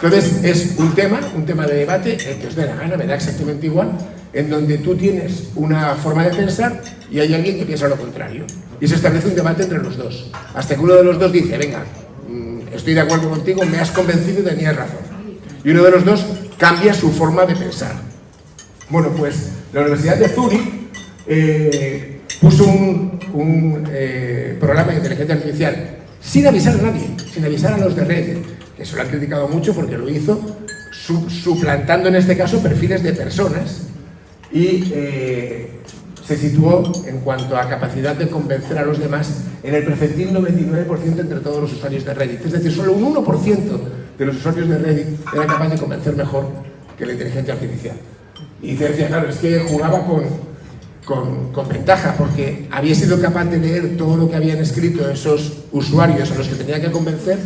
Entonces es un tema de debate, el que os dé la gana, me da exactamente igual, en donde tú tienes una forma de pensar y hay alguien que piensa lo contrario. Y se establece un debate entre los dos, hasta que uno de los dos dice, venga, estoy de acuerdo contigo, me has convencido y tenías razón. Y uno de los dos cambia su forma de pensar. Bueno, pues la Universidad de Zúrich puso un programa de inteligencia artificial sin avisar a nadie, sin avisar a los de Reddit, que se lo han criticado mucho porque lo hizo suplantando en este caso perfiles de personas y se situó en cuanto a capacidad de convencer a los demás en el percentil 99% entre todos los usuarios de Reddit. Es decir, solo un 1% de los usuarios de Reddit era capaz de convencer mejor que la inteligencia artificial. Y decía, claro, es que jugaba con ventaja, porque había sido capaz de leer todo lo que habían escrito esos usuarios a los que tenía que convencer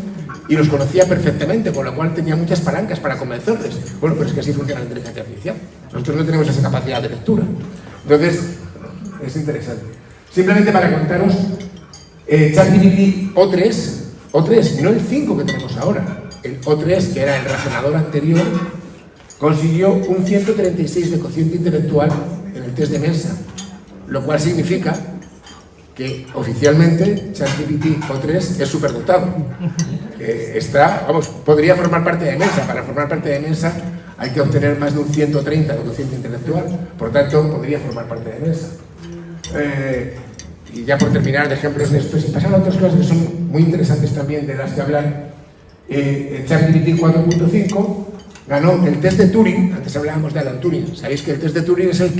y los conocía perfectamente, con lo cual tenía muchas palancas para convencerles. Bueno, pero es que así funciona la inteligencia artificial. Nosotros no tenemos esa capacidad de lectura. Entonces, es interesante. Simplemente para contaros, ChatGPT O3, no el 5 que tenemos ahora, el O3, que era el razonador anterior, consiguió un 136 de cociente intelectual en el test de Mensa, lo cual significa que oficialmente ChatGPT O3 es superdotado. Podría formar parte de Mensa. Para formar parte de Mensa hay que obtener más de un 130 de cociente intelectual, por tanto podría formar parte de Mensa. Y ya por terminar de ejemplos de esto, y pasar a otras cosas que son muy interesantes también de las que hablar, ChatGPT 4.5 ganó el test de Turing. Antes hablábamos de Alan Turing. Sabéis que el test de Turing es el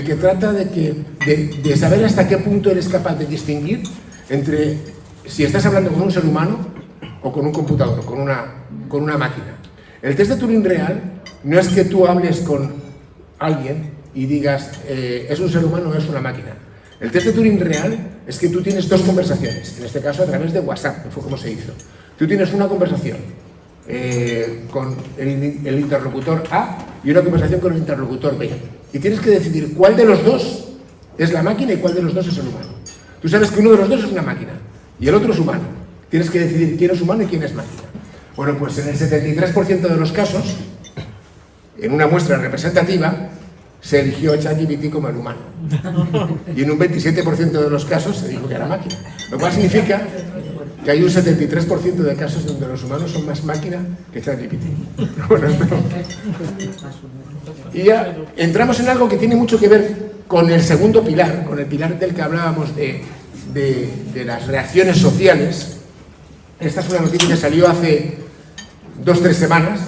que trata de saber hasta qué punto eres capaz de distinguir entre si estás hablando con un ser humano o con un computador, con una máquina. El test de Turing real no es que tú hables con alguien y digas es un ser humano o es una máquina. El test de Turing real es que tú tienes 2 conversaciones, en este caso a través de WhatsApp, que fue como se hizo. Tú tienes una conversación con el interlocutor A y una conversación con el interlocutor B. Y tienes que decidir cuál de los dos es la máquina y cuál de los dos es el humano. Tú sabes que uno de los dos es una máquina y el otro es humano. Tienes que decidir quién es humano y quién es máquina. Bueno, pues en el 73% de los casos, en una muestra representativa, se eligió a ChatGPT como el humano. Y en un 27% de los casos se dijo que era máquina. Lo cual significa que hay un 73% de casos donde los humanos son más máquina que ChatGPT. Bueno, y ya entramos en algo que tiene mucho que ver con el segundo pilar, con el pilar del que hablábamos de las reacciones sociales. Esta es una noticia que salió hace 2-3 semanas,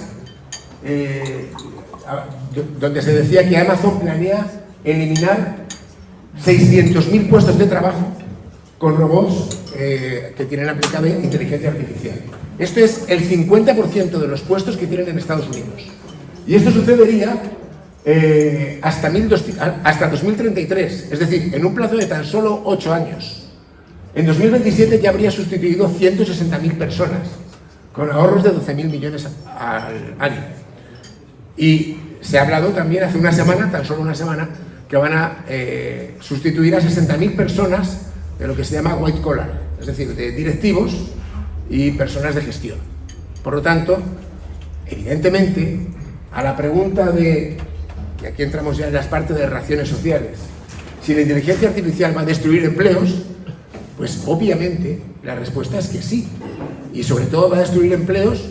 donde se decía que Amazon planea eliminar 600.000 puestos de trabajo con robots que tienen aplicada inteligencia artificial. Esto es el 50% de los puestos que tienen en Estados Unidos. Y esto sucedería hasta 2033, es decir, en un plazo de tan solo 8 años. En 2027 ya habría sustituido 160.000 personas, con ahorros de 12.000 millones al año. Y se ha hablado también hace una semana, tan solo una semana, que van a sustituir a 60.000 personas de lo que se llama white collar, es decir, de directivos y personas de gestión. Por lo tanto, evidentemente, a la pregunta y aquí entramos ya en las partes de reacciones sociales, si la inteligencia artificial va a destruir empleos, pues obviamente la respuesta es que sí, y sobre todo va a destruir empleos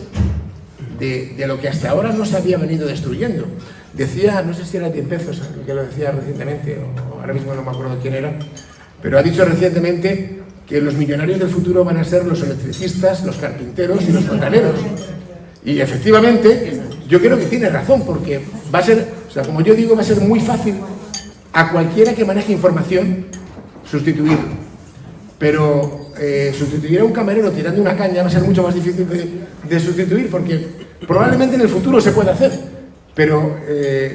de lo que hasta ahora no se había venido destruyendo. Decía, no sé si era Tim Bezos el que lo decía recientemente, o ahora mismo no me acuerdo quién era, pero ha dicho recientemente que los millonarios del futuro van a ser los electricistas, los carpinteros y los fontaneros. Y efectivamente, yo creo que tiene razón, porque va a ser, o sea, como yo digo, va a ser muy fácil a cualquiera que maneje información sustituirlo. Pero sustituir a un camarero tirando una caña va a ser mucho más difícil de sustituir, porque probablemente en el futuro se pueda hacer, pero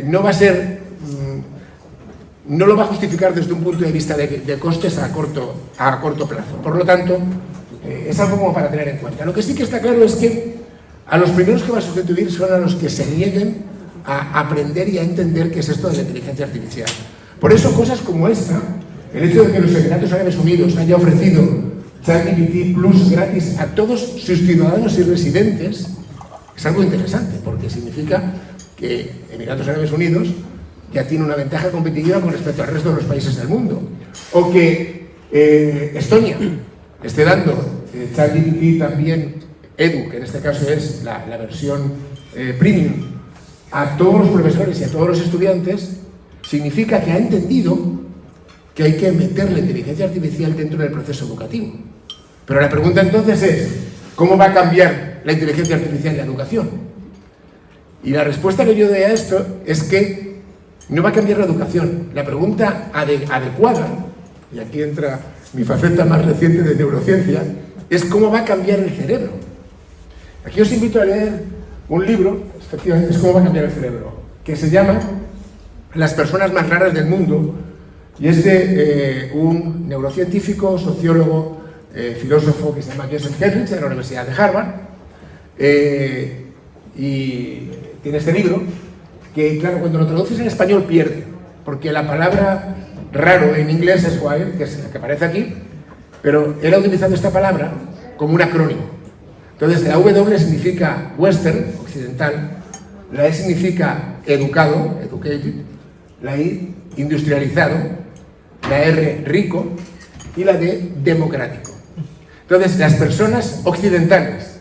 no va a ser, no lo va a justificar desde un punto de vista de costes a corto plazo. Por lo tanto, es algo como para tener en cuenta. Lo que sí que está claro es que a los primeros que va a sustituir son a los que se nieguen a aprender y a entender qué es esto de la inteligencia artificial. Por eso cosas como esta, el hecho de que los Emiratos Árabes Unidos haya ofrecido ChatGPT Plus gratis a todos sus ciudadanos y residentes, es algo interesante, porque significa que Emiratos Árabes Unidos ya tiene una ventaja competitiva con respecto al resto de los países del mundo. O que Estonia esté dando ChatGPT también Edu, que en este caso es la versión premium, a todos los profesores y a todos los estudiantes, significa que ha entendido que hay que meter la inteligencia artificial dentro del proceso educativo. Pero la pregunta entonces es, ¿cómo va a cambiar la inteligencia artificial en la educación? Y la respuesta que yo doy a esto es que no va a cambiar la educación. La pregunta adecuada, y aquí entra mi faceta más reciente de neurociencia, es cómo va a cambiar el cerebro. Aquí os invito a leer un libro, efectivamente es cómo va a cambiar el cerebro, que se llama Las personas más raras del mundo, y es de un neurocientífico, sociólogo, filósofo que se llama Joseph Henrich, de la Universidad de Harvard, y tiene este libro que, claro, cuando lo traduces en español pierde, porque la palabra raro en inglés es wild, que es la que aparece aquí, pero él ha utilizado esta palabra como un acrónimo. Entonces, la W significa western, occidental, la E significa educado, educated, la I industrializado, la R rico y la D democrático. Entonces, las personas occidentales,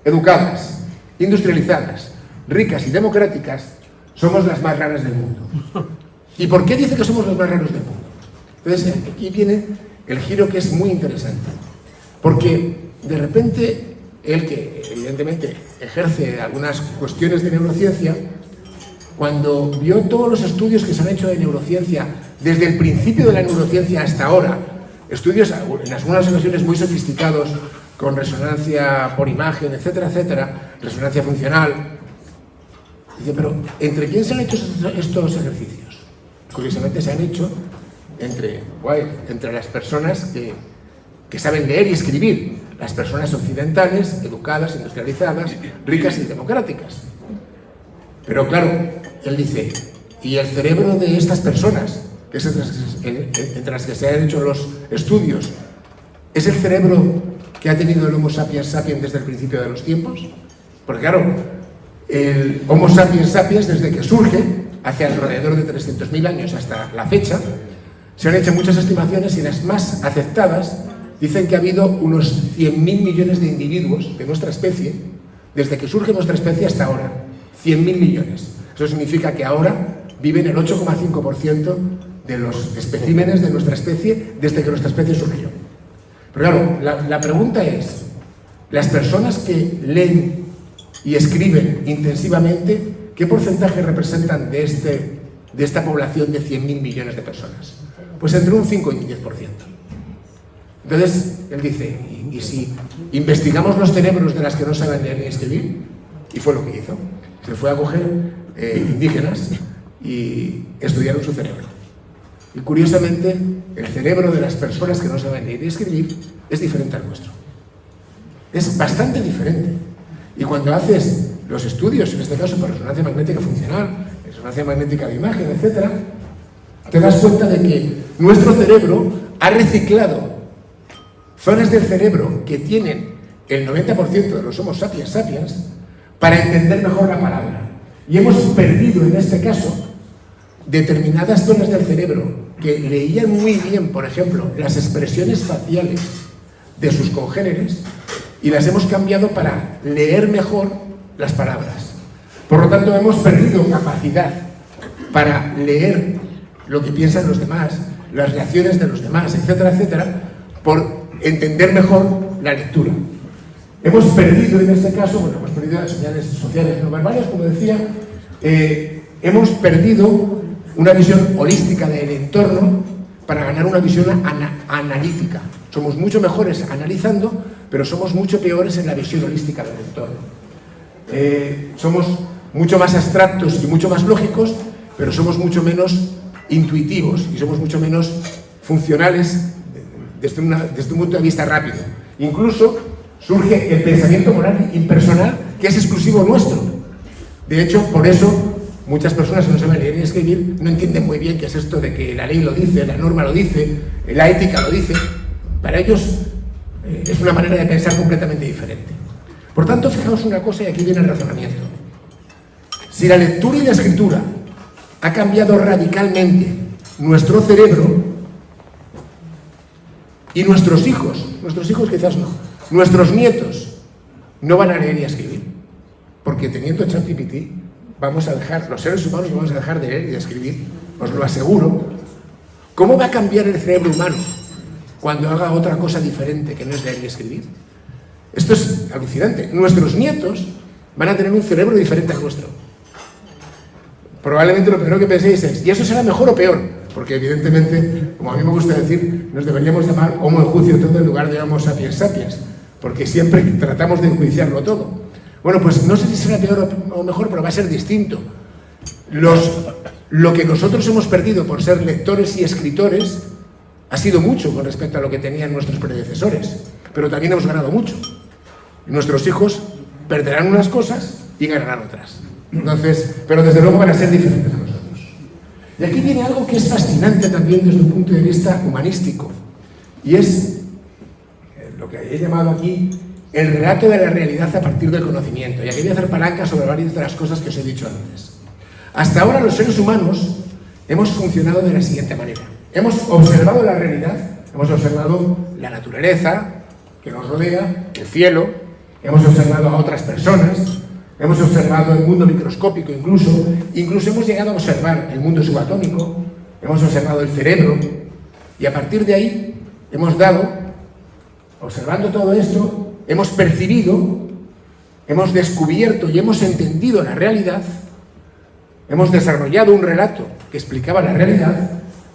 educadas, industrializadas, ricas y democráticas, somos las más raras del mundo. ¿Y por qué dice que somos los más raros del mundo? Entonces, aquí viene el giro que es muy interesante, porque de repente él, que evidentemente ejerce algunas cuestiones de neurociencia, cuando vio todos los estudios que se han hecho de neurociencia desde el principio de la neurociencia hasta ahora, estudios en algunas ocasiones muy sofisticados, con resonancia por imagen, etcétera, etcétera, resonancia funcional, dice, pero ¿entre quién se han hecho estos ejercicios? Curiosamente se han hecho entre las personas que saben leer y escribir, las personas occidentales, educadas, industrializadas, ricas y democráticas. Pero claro, él dice, ¿y el cerebro de estas personas, que es entre las que se han hecho los estudios, es el cerebro que ha tenido el Homo sapiens sapiens desde el principio de los tiempos? Porque claro, el Homo sapiens sapiens, desde que surge, hace alrededor de 300.000 años hasta la fecha, se han hecho muchas estimaciones y las más aceptadas dicen que ha habido unos 100.000 millones de individuos de nuestra especie, desde que surge nuestra especie hasta ahora. 100.000 millones. Eso significa que ahora viven el 8,5% de los especímenes de nuestra especie desde que nuestra especie surgió. Pero claro, la pregunta es, las personas que leen y escriben intensivamente, ¿qué porcentaje representan de esta población de 100.000 millones de personas? Pues entre un 5 y un 10%. Entonces, él dice, ¿y si investigamos los cerebros de las que no saben leer ni escribir? Y fue lo que hizo. Se fue a coger indígenas y estudiaron su cerebro. Y curiosamente, el cerebro de las personas que no saben leer y escribir es diferente al nuestro. Es bastante diferente. Y cuando haces los estudios, en este caso por resonancia magnética funcional, resonancia magnética de imagen, etc., te das cuenta de que nuestro cerebro ha reciclado zonas del cerebro que tienen el 90% de los Homo sapiens sapiens para entender mejor la palabra. Y hemos perdido, en este caso, determinadas zonas del cerebro que leían muy bien, por ejemplo, las expresiones faciales de sus congéneres y las hemos cambiado para leer mejor las palabras. Por lo tanto, hemos perdido capacidad para leer lo que piensan los demás, las reacciones de los demás, etcétera, etcétera, por entender mejor la lectura. hemos perdido en este caso, bueno, hemos perdido las señales sociales no verbales, como decía, hemos perdido una visión holística del entorno para ganar una visión analítica. Somos mucho mejores analizando, pero somos mucho peores en la visión holística del entorno. Somos mucho más abstractos y mucho más lógicos, pero somos mucho menos intuitivos y somos mucho menos funcionales desde un punto de vista rápido. Incluso surge el pensamiento moral impersonal, que es exclusivo nuestro. De hecho, por eso muchas personas que no saben leer y escribir no entienden muy bien qué es esto de que la ley lo dice, la norma lo dice, la ética lo dice. Para ellos es una manera de pensar completamente diferente. Por tanto, fijaos una cosa, y aquí viene el razonamiento. Si la lectura y la escritura ha cambiado radicalmente nuestro cerebro, y nuestros hijos quizás no, nuestros nietos no van a leer y a escribir, porque teniendo ChatGPT vamos a dejar, los seres humanos vamos a dejar de leer y de escribir, os lo aseguro. ¿Cómo va a cambiar el cerebro humano cuando haga otra cosa diferente que no es leer y escribir? Esto es alucinante. Nuestros nietos van a tener un cerebro diferente al nuestro. Probablemente lo primero que penséis es, ¿y eso será mejor o peor? Porque evidentemente, como a mí me gusta decir, nos deberíamos llamar Homo enjuicio todo en lugar de Homo sapiens sapiens, porque siempre tratamos de enjuiciarlo todo. Bueno, pues no sé si será peor o mejor, pero va a ser distinto. Lo que nosotros hemos perdido por ser lectores y escritores ha sido mucho con respecto a lo que tenían nuestros predecesores, pero también hemos ganado mucho. Nuestros hijos perderán unas cosas y ganarán otras. Entonces, pero desde luego van a ser diferentes a nosotros. Y aquí viene algo que es fascinante también desde un punto de vista humanístico, y es lo que he llamado aquí el relato de la realidad a partir del conocimiento. Y aquí voy a hacer palanca sobre varias de las cosas que os he dicho antes. Hasta ahora los seres humanos hemos funcionado de la siguiente manera. Hemos observado la realidad, hemos observado la naturaleza que nos rodea, el cielo, hemos observado a otras personas, hemos observado el mundo microscópico incluso hemos llegado a observar el mundo subatómico, hemos observado el cerebro, y a partir de ahí hemos dado, observando todo esto, hemos percibido, hemos descubierto y hemos entendido la realidad, hemos desarrollado un relato que explicaba la realidad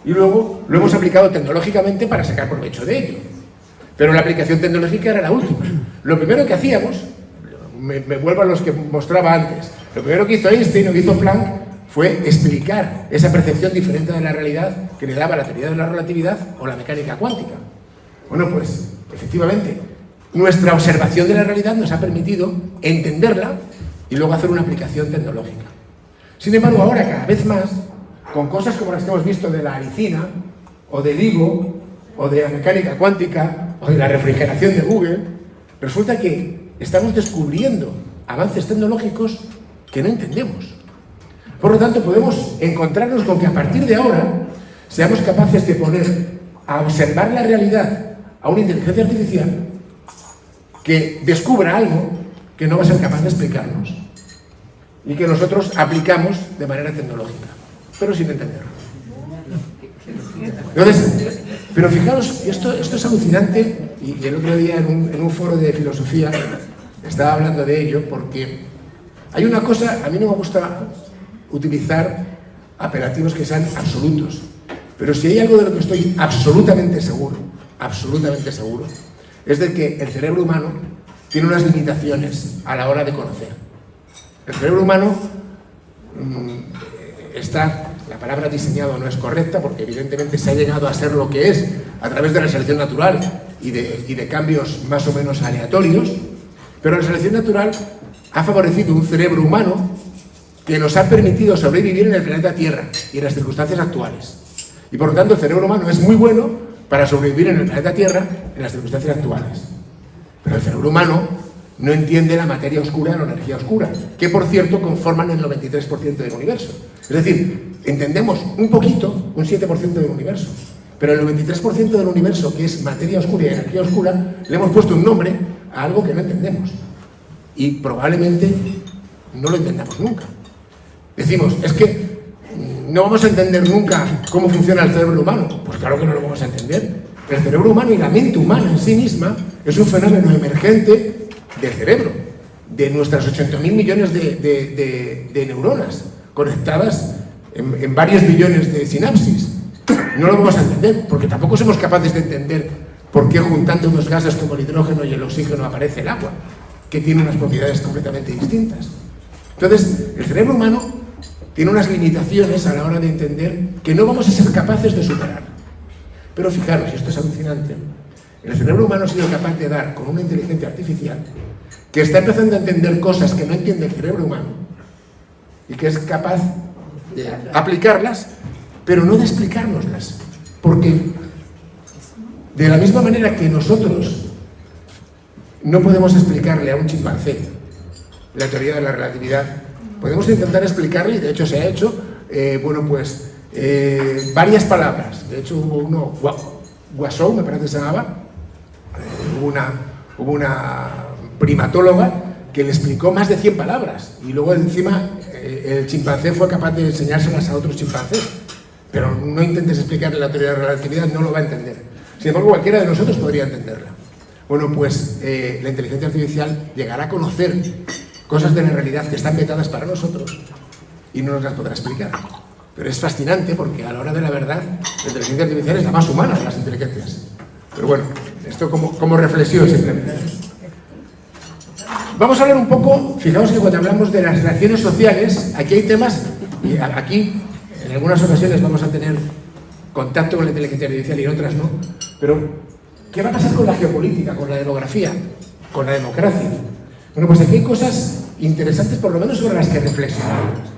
y luego lo hemos aplicado tecnológicamente para sacar provecho de ello. Pero la aplicación tecnológica era la última. Lo primero que hacíamos, me vuelvo a los que mostraba antes, lo primero que hizo Einstein o que hizo Planck fue explicar esa percepción diferente de la realidad que le daba la teoría de la relatividad o la mecánica cuántica. Bueno, pues efectivamente, nuestra observación de la realidad nos ha permitido entenderla y luego hacer una aplicación tecnológica. Sin embargo, ahora cada vez más, con cosas como las que hemos visto de la aricina, o del higo, o de la mecánica cuántica, o de la refrigeración de Google, resulta que estamos descubriendo avances tecnológicos que no entendemos. Por lo tanto, podemos encontrarnos con que a partir de ahora seamos capaces de poner a observar la realidad a una inteligencia artificial que descubra algo que no va a ser capaz de explicarnos y que nosotros aplicamos de manera tecnológica, pero sin entenderlo. Entonces, pero fijaros, esto es alucinante, y el otro día en un foro de filosofía estaba hablando de ello, porque hay una cosa, a mí no me gusta utilizar apelativos que sean absolutos, pero si hay algo de lo que estoy absolutamente seguro, es de que el cerebro humano tiene unas limitaciones a la hora de conocer. El cerebro humano está, la palabra diseñado no es correcta, porque evidentemente se ha llegado a ser lo que es a través de la selección natural y de cambios más o menos aleatorios, pero la selección natural ha favorecido un cerebro humano que nos ha permitido sobrevivir en el planeta Tierra y en las circunstancias actuales. Y por lo tanto el cerebro humano es muy bueno para sobrevivir en el planeta Tierra en las circunstancias actuales. Pero el cerebro humano no entiende la materia oscura y la energía oscura, que por cierto conforman el 93% del universo. Es decir, entendemos un poquito, un 7% del universo, pero el 93% del universo, que es materia oscura y energía oscura, le hemos puesto un nombre a algo que no entendemos. Y probablemente no lo entendamos nunca. Decimos, es que no vamos a entender nunca cómo funciona el cerebro humano. Pues claro que no lo vamos a entender. El cerebro humano y la mente humana en sí misma es un fenómeno emergente del cerebro, de nuestras 80.000 millones de neuronas conectadas en varios billones de sinapsis. No lo vamos a entender, porque tampoco somos capaces de entender por qué juntando unos gases como el hidrógeno y el oxígeno aparece el agua, que tiene unas propiedades completamente distintas. Entonces, el cerebro humano tiene unas limitaciones a la hora de entender que no vamos a ser capaces de superar. Pero fijaros, y esto es alucinante, el cerebro humano ha sido capaz de dar con una inteligencia artificial que está empezando a entender cosas que no entiende el cerebro humano y que es capaz de aplicarlas, pero no de explicárnoslas. Porque de la misma manera que nosotros no podemos explicarle a un chimpancé la teoría de la relatividad, podemos intentar explicarle, y de hecho se ha hecho, varias palabras. De hecho hubo uno, Guasou, me parece que se llamaba, hubo una primatóloga que le explicó más de 100 palabras y luego encima el chimpancé fue capaz de enseñárselas a otros chimpancés. Pero no intentes explicarle la teoría de la relatividad, no lo va a entender. Sin embargo, cualquiera de nosotros podría entenderla. Bueno, pues la inteligencia artificial llegará a conocer cosas de la realidad que están vetadas para nosotros y no nos las podrá explicar. Pero es fascinante porque a la hora de la verdad, la inteligencia artificial es la más humana de las inteligencias. Pero bueno, esto como reflexión simplemente. Vamos a hablar un poco, fijaos que cuando hablamos de las relaciones sociales, aquí hay temas, y aquí en algunas ocasiones vamos a tener contacto con la inteligencia artificial y en otras no, pero ¿qué va a pasar con la geopolítica, con la demografía, con la democracia? Bueno, pues aquí hay cosas interesantes, por lo menos sobre las que reflexionar.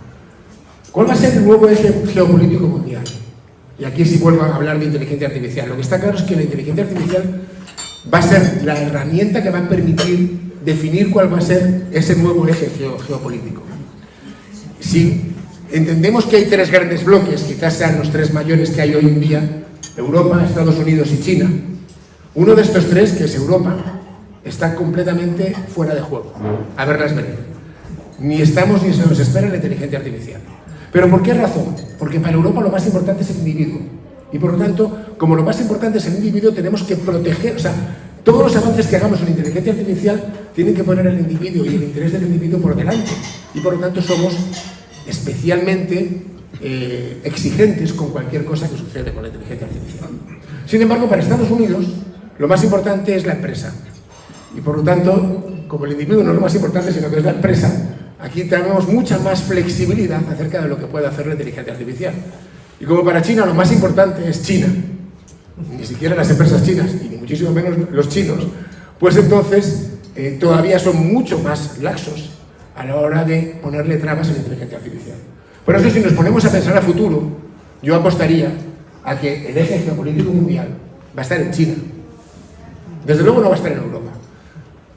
¿Cuál va a ser el nuevo eje geopolítico mundial? Y aquí sí vuelvo a hablar de inteligencia artificial. Lo que está claro es que la inteligencia artificial va a ser la herramienta que va a permitir definir cuál va a ser ese nuevo eje geopolítico. Si entendemos que hay tres grandes bloques, quizás sean los tres mayores que hay hoy en día, Europa, Estados Unidos y China, uno de estos tres, que es Europa, está completamente fuera de juego. A verlas venir. Ni estamos ni se nos espera la inteligencia artificial. ¿Pero por qué razón? Porque para Europa lo más importante es el individuo. Y por lo tanto, como lo más importante es el individuo, tenemos que proteger, o sea, todos los avances que hagamos en inteligencia artificial tienen que poner al individuo y el interés del individuo por delante. Y por lo tanto somos especialmente exigentes con cualquier cosa que sucede con la inteligencia artificial. Sin embargo, para Estados Unidos, lo más importante es la empresa. Y por lo tanto, como el individuo no es lo más importante, sino que es la empresa, aquí tenemos mucha más flexibilidad acerca de lo que puede hacer la inteligencia artificial. Y como para China lo más importante es China, ni siquiera las empresas chinas, y ni muchísimo menos los chinos, pues entonces todavía son mucho más laxos a la hora de ponerle trabas a la inteligencia artificial. Por eso, si nos ponemos a pensar a futuro, yo apostaría a que el eje geopolítico mundial va a estar en China. Desde luego no va a estar en Europa.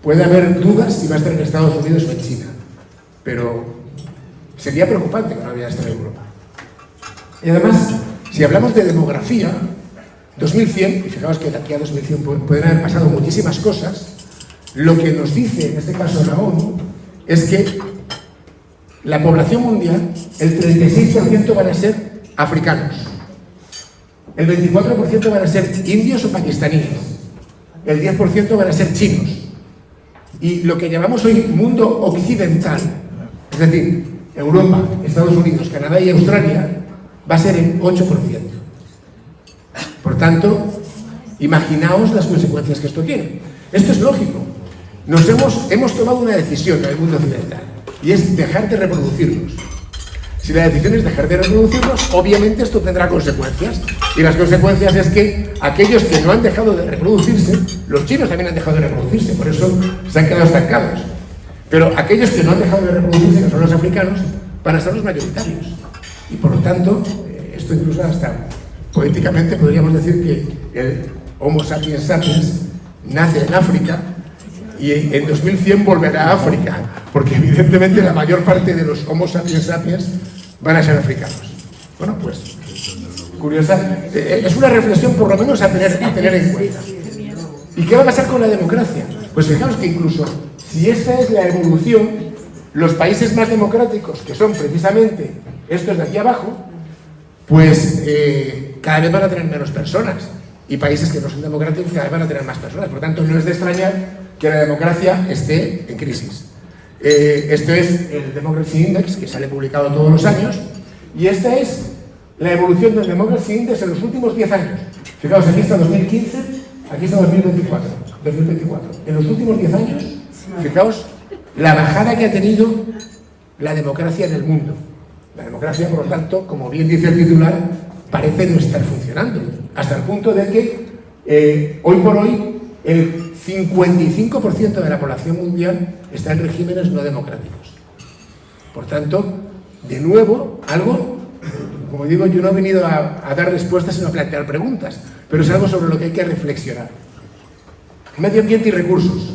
Puede haber dudas si va a estar en Estados Unidos o en China, pero sería preocupante que no hubiera estar en Europa. Y además, si hablamos de demografía, 2100, y fijaos que de aquí a 2100 pueden haber pasado muchísimas cosas, lo que nos dice, en este caso la ONU, es que la población mundial, el 36% van a ser africanos, el 24% van a ser indios o pakistaníes, el 10% van a ser chinos, y lo que llamamos hoy mundo occidental, es decir, Europa, Estados Unidos, Canadá y Australia, va a ser el 8%. Por tanto, imaginaos las consecuencias que esto tiene. Esto es lógico. Hemos tomado una decisión en el mundo occidental, y es dejar de reproducirnos. Si la decisión es dejar de reproducirnos, obviamente esto tendrá consecuencias. Y las consecuencias es que aquellos que no han dejado de reproducirse, los chinos también han dejado de reproducirse, por eso se han quedado estancados. Pero aquellos que no han dejado de reproducirse, que son los africanos, van a ser los mayoritarios. Y por lo tanto, esto incluso hasta poéticamente podríamos decir que el Homo sapiens sapiens nace en África y en 2100 volverá a África, porque evidentemente la mayor parte de los Homo sapiens sapiens van a ser africanos. Bueno, pues, curiosa, es una reflexión por lo menos a tener en cuenta. ¿Y qué va a pasar con la democracia? Pues fijaos que incluso si esta es la evolución, los países más democráticos, que son precisamente estos de aquí abajo, pues cada vez van a tener menos personas, y países que no son democráticos cada vez van a tener más personas. Por tanto, no es de extrañar que la democracia esté en crisis. Esto es el Democracy Index, que sale publicado todos los años, y esta es la evolución del Democracy Index en los últimos 10 años. Fijaos, aquí está 2015, aquí está 2024. En los últimos 10 años, fijaos la bajada que ha tenido la democracia en el mundo. La democracia, por lo tanto, como bien dice el titular, parece no estar funcionando, hasta el punto de que hoy por hoy el 55% de la población mundial está en regímenes no democráticos. Por tanto, de nuevo, algo, como digo, yo no he venido a dar respuestas sino a plantear preguntas, pero es algo sobre lo que hay que reflexionar. Medio ambiente y recursos.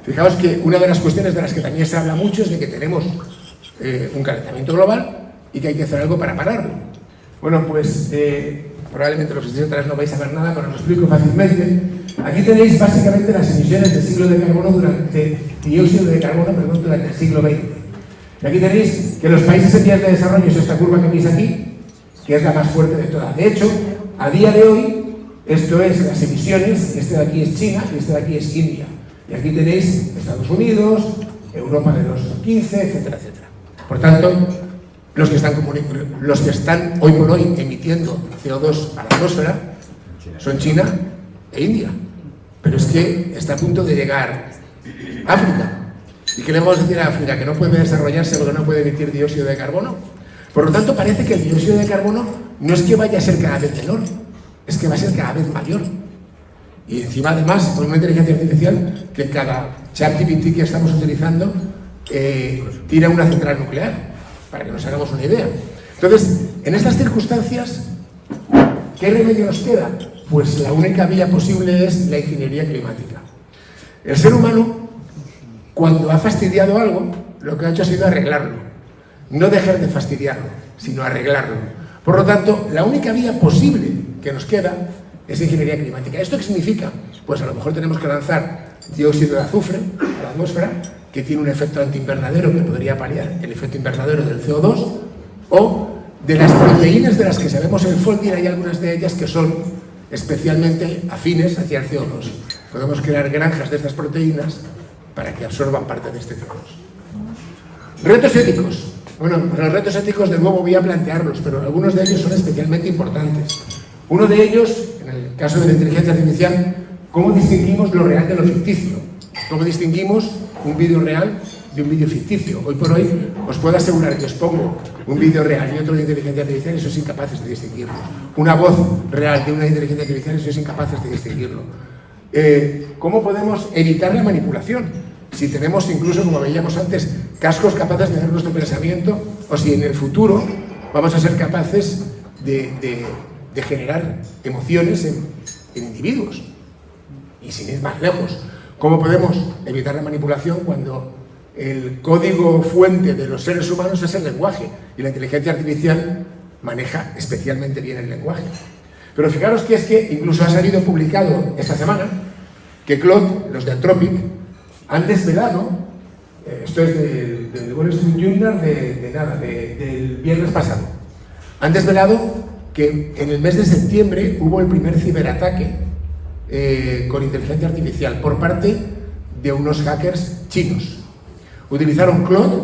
Fijaos que una de las cuestiones de las que también se habla mucho es de que tenemos un calentamiento global y que hay que hacer algo para pararlo. Bueno, pues probablemente los que estéis atrás no vais a ver nada, pero lo explico fácilmente. Aquí tenéis básicamente las emisiones de dióxido de carbono durante el siglo XX. Y aquí tenéis que los países en vías de desarrollo es esta curva que veis aquí, que es la más fuerte de todas. De hecho, a día de hoy, esto es las emisiones, este de aquí es China y este de aquí es India. Y aquí tenéis Estados Unidos, Europa de los 15, etcétera, etcétera. Por tanto, los que están hoy por hoy emitiendo CO2 a la atmósfera son China e India. Pero es que está a punto de llegar África. ¿Y qué le vamos a decir a África? ¿Que no puede desarrollarse porque no puede emitir dióxido de carbono? Por lo tanto, parece que el dióxido de carbono no es que vaya a ser cada vez menor, es que va a ser cada vez mayor. Y encima, además, con una inteligencia artificial que cada ChatGPT que estamos utilizando tira una central nuclear, para que nos hagamos una idea. Entonces, en estas circunstancias, ¿qué remedio nos queda? Pues la única vía posible es la ingeniería climática. El ser humano, cuando ha fastidiado algo, lo que ha hecho ha sido arreglarlo. No dejar de fastidiarlo, sino arreglarlo. Por lo tanto, la única vía posible que nos queda es ingeniería climática. ¿Esto qué significa? Pues a lo mejor tenemos que lanzar dióxido de azufre a la atmósfera, que tiene un efecto antiinvernadero que podría paliar el efecto invernadero del CO2, o de las proteínas de las que sabemos el folding, hay algunas de ellas que son especialmente afines hacia el CO2. Podemos crear granjas de estas proteínas para que absorban parte de este CO2. Retos éticos. Bueno, los retos éticos de nuevo voy a plantearlos, pero algunos de ellos son especialmente importantes. Uno de ellos, en el caso de la inteligencia artificial, ¿cómo distinguimos lo real de lo ficticio? ¿Cómo distinguimos un vídeo real de un vídeo ficticio? Hoy por hoy os puedo asegurar que os pongo un vídeo real y otro de inteligencia artificial y sois incapaces de distinguirlo. Una voz real de una inteligencia artificial y sois incapaces de distinguirlo. ¿Cómo podemos evitar la manipulación? Si tenemos incluso, como veíamos antes, cascos capaces de hacer nuestro pensamiento, o si en el futuro vamos a ser capaces de generar emociones en individuos. Y sin ir más lejos, ¿cómo podemos evitar la manipulación cuando el código fuente de los seres humanos es el lenguaje y la inteligencia artificial maneja especialmente bien el lenguaje? Pero fijaros que es que incluso ha salido publicado esta semana que Claude, los de Anthropic, han desvelado, esto es del Wall Street Journal del viernes pasado, han desvelado que en el mes de septiembre hubo el primer ciberataque con inteligencia artificial por parte de unos hackers chinos. Utilizaron Claude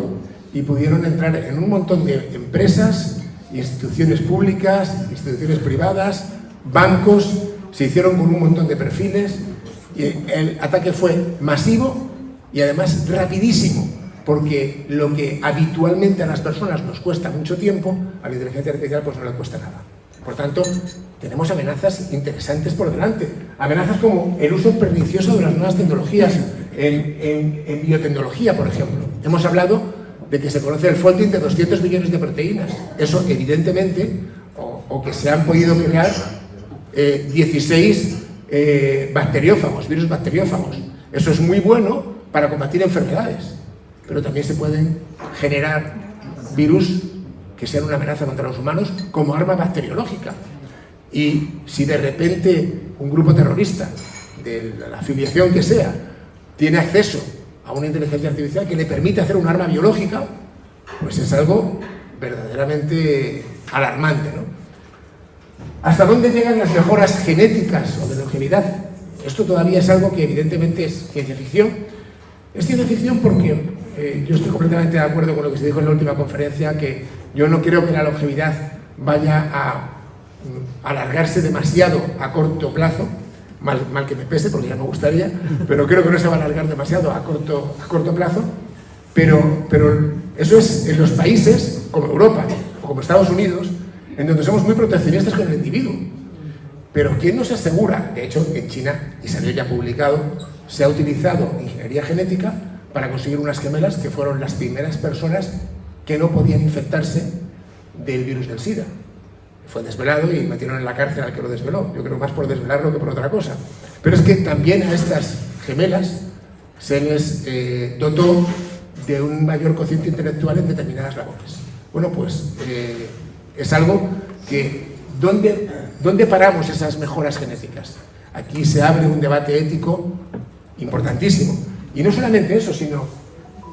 y pudieron entrar en un montón de empresas, instituciones públicas, instituciones privadas, bancos, se hicieron con un montón de perfiles y el ataque fue masivo y además rapidísimo, porque lo que habitualmente a las personas nos cuesta mucho tiempo, a la inteligencia artificial pues no le cuesta nada. Por tanto, tenemos amenazas interesantes por delante. Amenazas como el uso pernicioso de las nuevas tecnologías en biotecnología, por ejemplo. Hemos hablado de que se conoce el folding de 200 millones de proteínas. Eso, evidentemente, o que se han podido crear 16 bacteriófagos, virus bacteriófagos. Eso es muy bueno para combatir enfermedades, pero también se pueden generar virus que sean una amenaza contra los humanos como arma bacteriológica. Y si de repente un grupo terrorista, de la afiliación que sea, tiene acceso a una inteligencia artificial que le permite hacer un arma biológica, pues es algo verdaderamente alarmante, ¿no? ¿Hasta dónde llegan las mejoras genéticas o de longevidad esto todavía es algo que evidentemente es ciencia ficción. Es ciencia ficción porque yo estoy completamente de acuerdo con lo que se dijo en la última conferencia, que yo no creo que la longevidad vaya a alargarse demasiado a corto plazo, mal que me pese porque ya me gustaría, pero creo que no se va a alargar demasiado a corto plazo, pero eso es en los países como Europa o como Estados Unidos, en donde somos muy proteccionistas con el individuo. Pero ¿quién nos asegura? De hecho, en China, y salió ya publicado, se ha utilizado ingeniería genética para conseguir unas gemelas que fueron las primeras personas que no podían infectarse del virus del SIDA. Fue desvelado y metieron en la cárcel al que lo desveló. Yo creo más por desvelarlo que por otra cosa. Pero es que también a estas gemelas se les dotó de un mayor cociente intelectual en determinadas labores. Bueno, pues es algo que... ¿Dónde paramos esas mejoras genéticas? Aquí se abre un debate ético importantísimo. Y no solamente eso, sino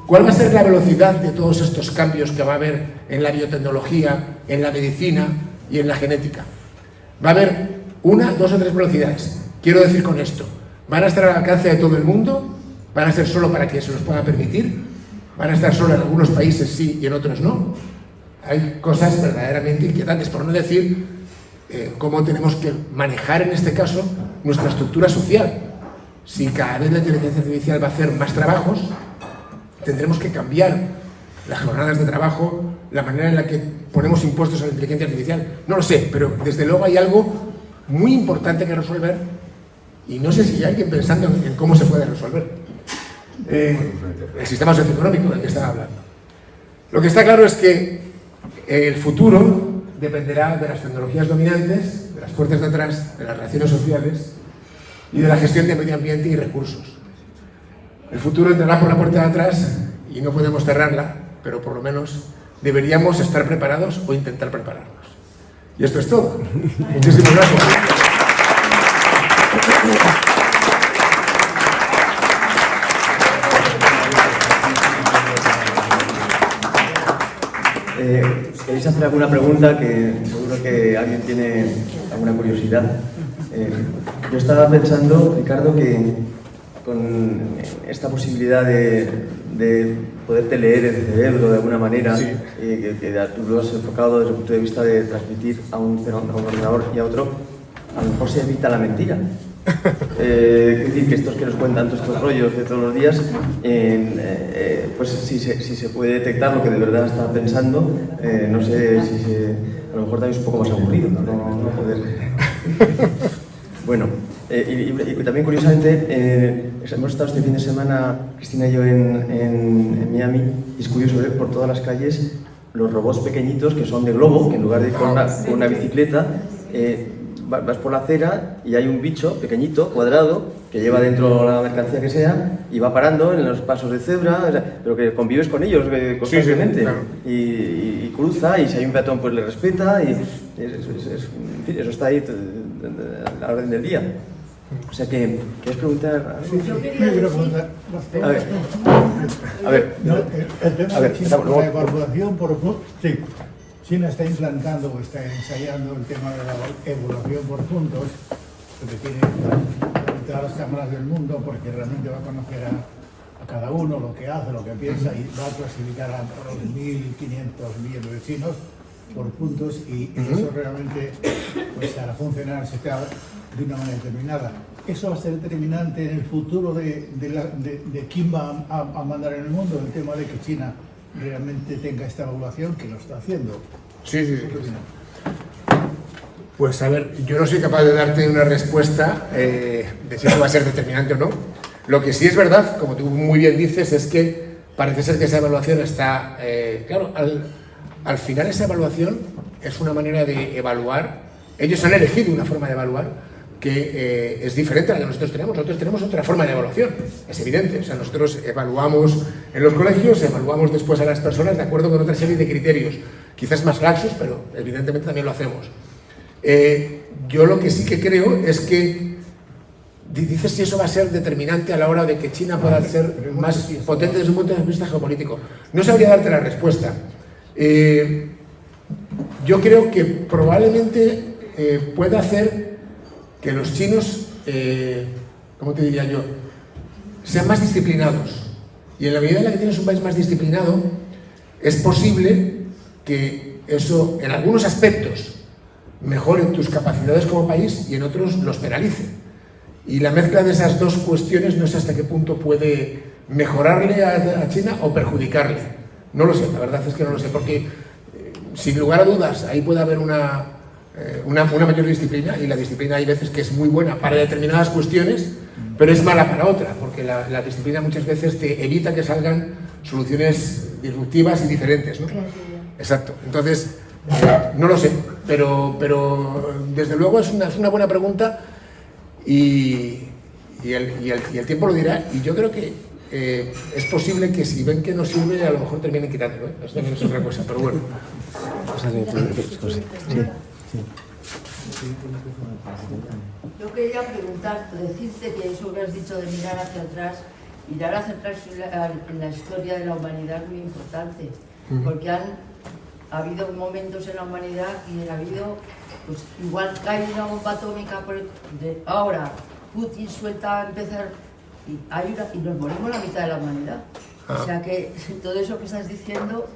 ¿cuál va a ser la velocidad de todos estos cambios que va a haber en la biotecnología, en la medicina y en la genética? Va a haber una, dos o tres velocidades. Quiero decir con esto, ¿van a estar al alcance de todo el mundo? ¿Van a ser solo para quien se los pueda permitir? ¿Van a estar solo en algunos países sí y en otros no? Hay cosas verdaderamente inquietantes, por no decir cómo tenemos que manejar en este caso nuestra estructura social. Si cada vez la inteligencia artificial va a hacer más trabajos, tendremos que cambiar las jornadas de trabajo, la manera en la que ponemos impuestos a la inteligencia artificial. No lo sé, pero desde luego hay algo muy importante que resolver y no sé si hay alguien pensando en cómo se puede resolver. El sistema socioeconómico del que estaba hablando. Lo que está claro es que el futuro dependerá de las tecnologías dominantes, de las puertas de atrás, de las relaciones sociales y de la gestión de medio ambiente y recursos. El futuro entrará por la puerta de atrás y no podemos cerrarla, pero por lo menos deberíamos estar preparados o intentar prepararnos. Y esto es todo. Muchísimas gracias. ¿Queréis hacer alguna pregunta? Que seguro que alguien tiene alguna curiosidad. Yo estaba pensando, Ricardo, que con esta posibilidad de poderte leer el cerebro de alguna manera, sí, que tú lo has enfocado desde el punto de vista de transmitir a un ordenador y a otro, a lo mejor se evita la mentira. Es decir, que estos que nos cuentan todos estos rollos de todos los días, pues si se puede detectar lo que de verdad está pensando, no sé si a lo mejor también es un poco más aburrido no poder. Bueno, y también curiosamente hemos estado este fin de semana, Cristina y yo, en Miami, y es curioso ver por todas las calles los robots pequeñitos que son de globo, que en lugar de ir con una bicicleta, vas por la acera y hay un bicho pequeñito, cuadrado, que lleva dentro la mercancía que sea y va parando en los pasos de cebra, o sea, pero que convives con ellos constantemente. Sí, claro. y cruza, y si hay un peatón pues le respeta, y en fin, eso está ahí a la orden del día. O sea que, ¿quieres preguntar? Sí, yo quiero preguntar. A ver. No, el tema de China, la evaluación por... Sí. China está implantando o está ensayando el tema de la evaluación por puntos, que tiene todas las cámaras del mundo, porque realmente va a conocer a cada uno lo que hace, lo que piensa, y va a clasificar a los 1.500 millones de chinos por puntos, y eso realmente pues hará funcionar de una manera determinada. Eso va a ser determinante en el futuro de quién va a mandar en el mundo, el tema de que China realmente tenga esta evaluación, que lo está haciendo. Sí. Pues a ver, yo no soy capaz de darte una respuesta de si eso va a ser determinante o no. Lo que sí es verdad, como tú muy bien dices, es que parece ser que esa evaluación está... claro, al final esa evaluación es una manera de evaluar. Ellos han elegido una forma de evaluar que es diferente a la que nosotros tenemos. Nosotros tenemos otra forma de evaluación, es evidente. O sea, nosotros evaluamos en los colegios, evaluamos después a las personas de acuerdo con otra serie de criterios, quizás más laxos, pero evidentemente también lo hacemos. Yo lo que sí que creo es que dices si eso va a ser determinante a la hora de que China pueda ser más potente desde un punto de vista geopolítico. No sabría darte la respuesta. Yo creo que probablemente pueda hacer que los chinos ¿cómo te diría yo? Sean más disciplinados. Y en la medida en la que tienes un país más disciplinado, es posible que eso, en algunos aspectos, mejore tus capacidades como país y en otros los penalice. Y la mezcla de esas dos cuestiones no sé hasta qué punto puede mejorarle a China o perjudicarle. No lo sé, la verdad es que no lo sé, porque sin lugar a dudas ahí puede haber una mayor disciplina, y la disciplina hay veces que es muy buena para determinadas cuestiones, pero es mala para otra, porque la disciplina muchas veces te evita que salgan soluciones disruptivas y diferentes, ¿no? Exacto. Entonces, no lo sé, pero desde luego es una buena pregunta y el tiempo lo dirá, y yo creo que es posible que si ven que no sirve, a lo mejor terminen quitándolo, ¿eh? Eso también es otra cosa, pero bueno. Yo quería preguntar, decirte que eso que has dicho de mirar hacia atrás en la historia de la humanidad es muy importante, porque han habido momentos en la humanidad y ha habido, pues igual cae una bomba atómica, ahora Putin suelta a empezar y nos morimos la mitad de la humanidad. O sea que todo eso que estás diciendo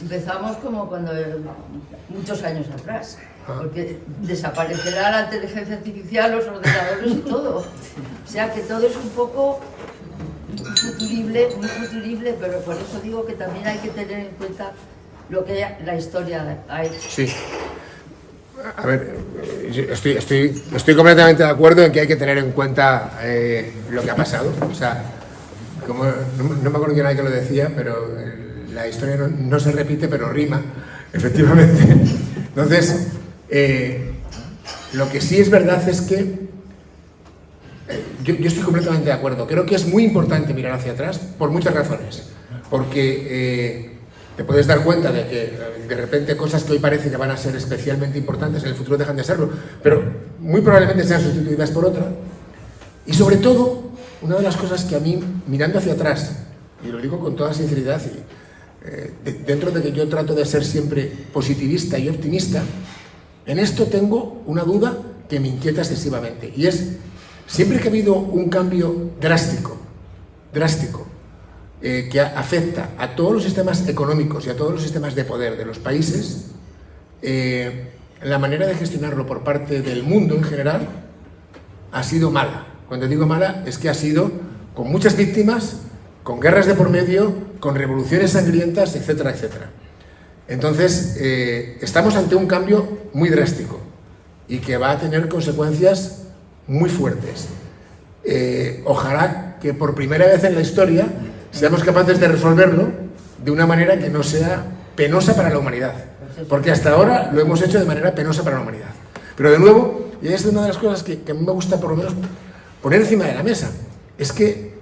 empezamos como cuando muchos años atrás, porque desaparecerá la inteligencia artificial, los ordenadores y todo. O sea que todo es un poco muy futurible, pero por eso digo que también hay que tener en cuenta lo que la historia ha hecho. Sí. A ver, estoy completamente de acuerdo en que hay que tener en cuenta lo que ha pasado. O sea, como no me acuerdo quién era que lo decía, pero la historia no se repite, pero rima, efectivamente. Entonces, lo que sí es verdad es que yo estoy completamente de acuerdo. Creo que es muy importante mirar hacia atrás por muchas razones. Porque te puedes dar cuenta de que de repente cosas que hoy parece que van a ser especialmente importantes en el futuro dejan de serlo, pero muy probablemente sean sustituidas por otra. Y sobre todo, una de las cosas que a mí, mirando hacia atrás, y lo digo con toda sinceridad, dentro de que yo trato de ser siempre positivista y optimista, en esto tengo una duda que me inquieta excesivamente, y es, siempre que ha habido un cambio drástico, que afecta a todos los sistemas económicos y a todos los sistemas de poder de los países, la manera de gestionarlo por parte del mundo en general ha sido mala. Cuando digo mala, es que ha sido con muchas víctimas, con guerras de por medio, con revoluciones sangrientas, etcétera, etcétera. Entonces, estamos ante un cambio muy drástico y que va a tener consecuencias muy fuertes. Ojalá que por primera vez en la historia seamos capaces de resolverlo de una manera que no sea penosa para la humanidad, porque hasta ahora lo hemos hecho de manera penosa para la humanidad. Pero de nuevo, y es una de las cosas que a mí me gusta por lo menos poner encima de la mesa, es que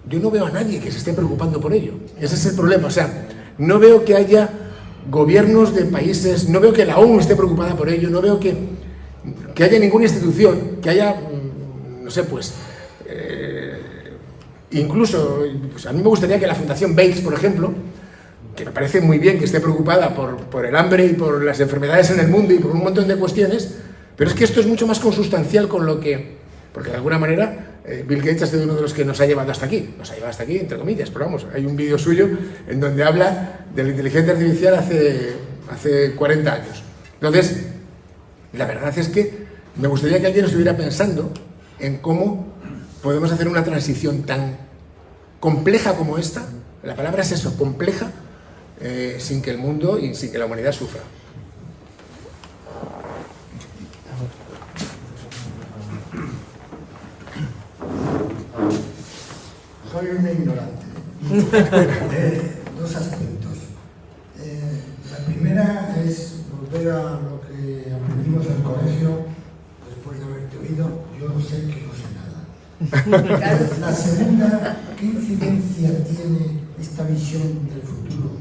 yo no veo a nadie que se esté preocupando por ello. Ese es el problema. O sea, no veo que haya gobiernos de países, no veo que la ONU esté preocupada por ello, no veo que haya ninguna institución, que haya, no sé, pues... incluso, pues a mí me gustaría que la Fundación Bates, por ejemplo, que me parece muy bien que esté preocupada por el hambre y por las enfermedades en el mundo y por un montón de cuestiones, pero es que esto es mucho más consustancial con lo que... Porque de alguna manera Bill Gates ha sido uno de los que nos ha llevado hasta aquí, entre comillas, pero vamos, hay un vídeo suyo en donde habla de la inteligencia artificial hace 40 años. Entonces, la verdad es que me gustaría que alguien estuviera pensando en cómo podemos hacer una transición tan compleja como esta, la palabra es eso, compleja, sin que el mundo y sin que la humanidad sufra. Soy un ignorante. Dos aspectos. La primera es volver a lo que aprendimos en el colegio después de haberte oído. Yo sé que no sé nada. La segunda, ¿qué incidencia tiene esta visión del futuro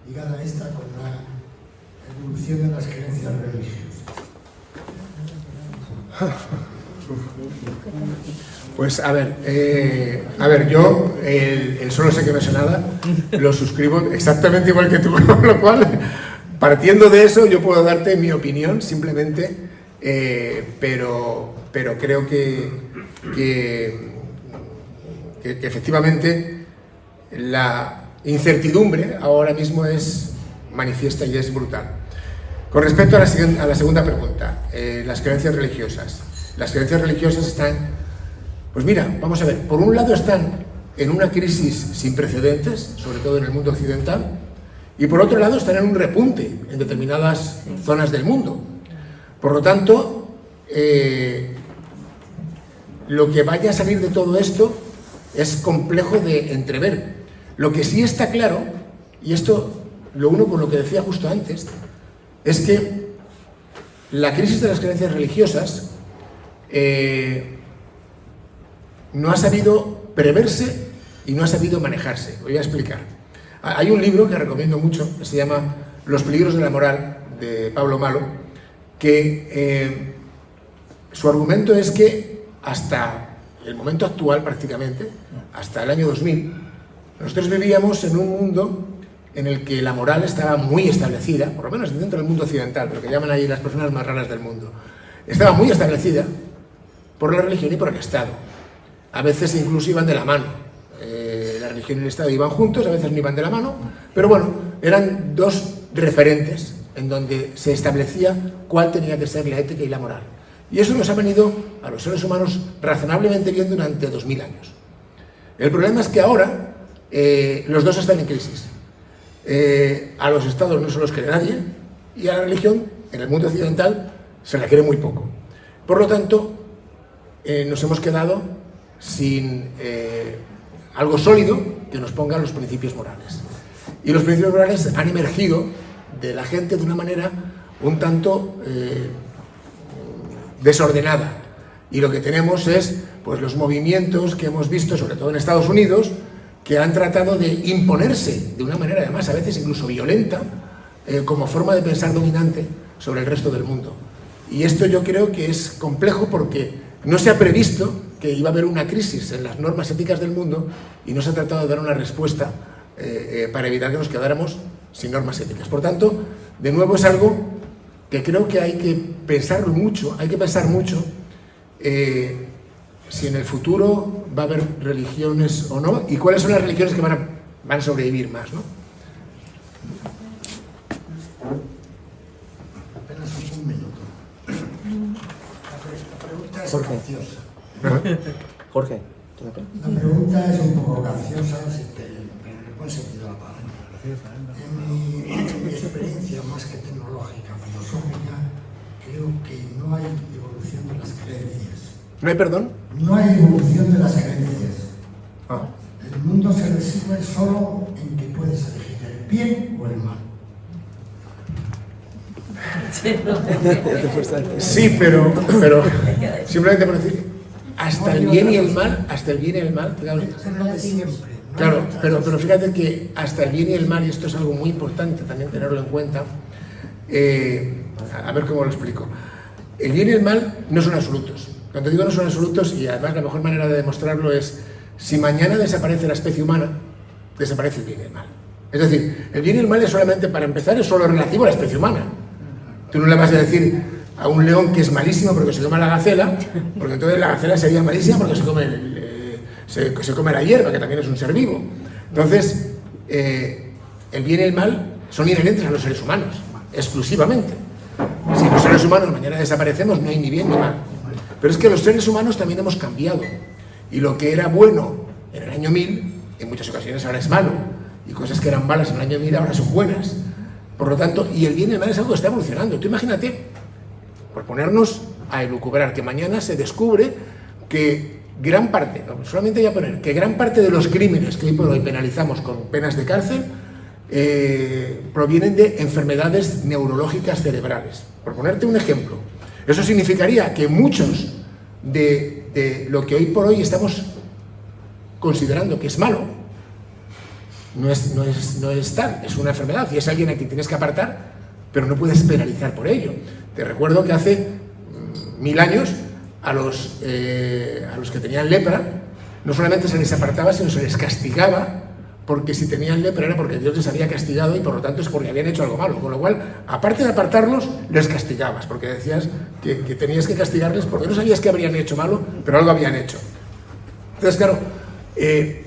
ligada a esta con la evolución de las creencias religiosas? Pues a ver, yo el solo sé que no sé nada lo suscribo exactamente igual que tú, con lo cual, partiendo de eso, yo puedo darte mi opinión simplemente, pero creo que que efectivamente la incertidumbre ahora mismo es manifiesta y es brutal. Con respecto a la segunda pregunta, las creencias religiosas. Las creencias religiosas están, pues mira, vamos a ver, por un lado están en una crisis sin precedentes, sobre todo en el mundo occidental, y por otro lado están en un repunte en determinadas zonas del mundo. Por lo tanto, lo que vaya a salir de todo esto es complejo de entrever. Lo que sí está claro, y esto lo uno con lo que decía justo antes, es que la crisis de las creencias religiosas no ha sabido preverse y no ha sabido manejarse. Voy a explicar. Hay un libro que recomiendo mucho, que se llama Los peligros de la moral, de Pablo Malo, que su argumento es que hasta el momento actual, prácticamente, hasta el año 2000, nosotros vivíamos en un mundo en el que la moral estaba muy establecida, por lo menos dentro del mundo occidental, lo que llaman ahí las personas más raras del mundo. Estaba muy establecida por la religión y por el Estado. A veces incluso iban de la mano. La religión y el Estado iban juntos, a veces no iban de la mano, pero bueno, eran dos referentes en donde se establecía cuál tenía que ser la ética y la moral. Y eso nos ha venido a los seres humanos razonablemente bien durante 2000 años. El problema es que ahora los dos están en crisis. A los estados no se los cree nadie y a la religión, en el mundo occidental, se la cree muy poco. Por lo tanto, nos hemos quedado sin algo sólido que nos ponga los principios morales. Y los principios morales han emergido de la gente de una manera un tanto desordenada. Y lo que tenemos es pues, los movimientos que hemos visto, sobre todo en Estados Unidos, que han tratado de imponerse de una manera, además, a veces incluso violenta, como forma de pensar dominante sobre el resto del mundo. Y esto yo creo que es complejo porque no se ha previsto que iba a haber una crisis en las normas éticas del mundo y no se ha tratado de dar una respuesta para evitar que nos quedáramos sin normas éticas. Por tanto, de nuevo es algo que creo que hay que pensarlo mucho, hay que pensar mucho si en el futuro va a haber religiones o no y cuáles son las religiones que van a sobrevivir más, ¿no? Apenas un minuto. La pregunta es graciosa. Jorge. La pregunta es un poco graciosa, pero en el buen sentido de la palabra. En mi experiencia más que tecnológica, filosófica, creo que no hay evolución de las creencias. ¿No hay perdón? No hay evolución de las creencias. Ah. El mundo se resume solo en que puedes elegir el bien o el mal. Sí, pero simplemente por decir, hasta el bien y el mal, claro, Es lo de siempre. ¿no? claro, pero fíjate que hasta el bien y el mal, y esto es algo muy importante también tenerlo en cuenta, a ver cómo lo explico. El bien y el mal no son absolutos. Cuando digo no son absolutos, y además la mejor manera de demostrarlo es, si mañana desaparece la especie humana, desaparece el bien y el mal. Es decir, el bien y el mal es solamente, para empezar, es solo relativo a la especie humana. Tú no le vas a decir a un león que es malísimo porque se come la gacela, porque entonces la gacela sería malísima porque se come la hierba, que también es un ser vivo. Entonces, el bien y el mal son inherentes a los seres humanos, exclusivamente. Si los seres humanos mañana desaparecemos, no hay ni bien ni mal. Pero es que los seres humanos también hemos cambiado. Y lo que era bueno en el año 1000, en muchas ocasiones ahora es malo. Y cosas que eran malas en el año 1000 ahora son buenas. Por lo tanto, y el bien y el mal es algo que está evolucionando. Tú imagínate, por ponernos a elucubrar, que mañana se descubre que gran parte, no, solamente voy a poner, que gran parte de los crímenes que hoy por hoy penalizamos con penas de cárcel provienen de enfermedades neurológicas cerebrales. Por ponerte un ejemplo, eso significaría que muchos de lo que hoy por hoy estamos considerando que es malo, no es tal, es una enfermedad y es alguien a quien tienes que apartar, pero no puedes penalizar por ello. Te recuerdo que hace 1000 años a los que tenían lepra no solamente se les apartaba, sino se les castigaba, porque si tenían lepra era porque Dios les había castigado y por lo tanto es porque habían hecho algo malo. Con lo cual, aparte de apartarlos, les castigabas, porque decías que tenías que castigarles porque no sabías que habrían hecho malo, pero algo habían hecho. Entonces, claro, el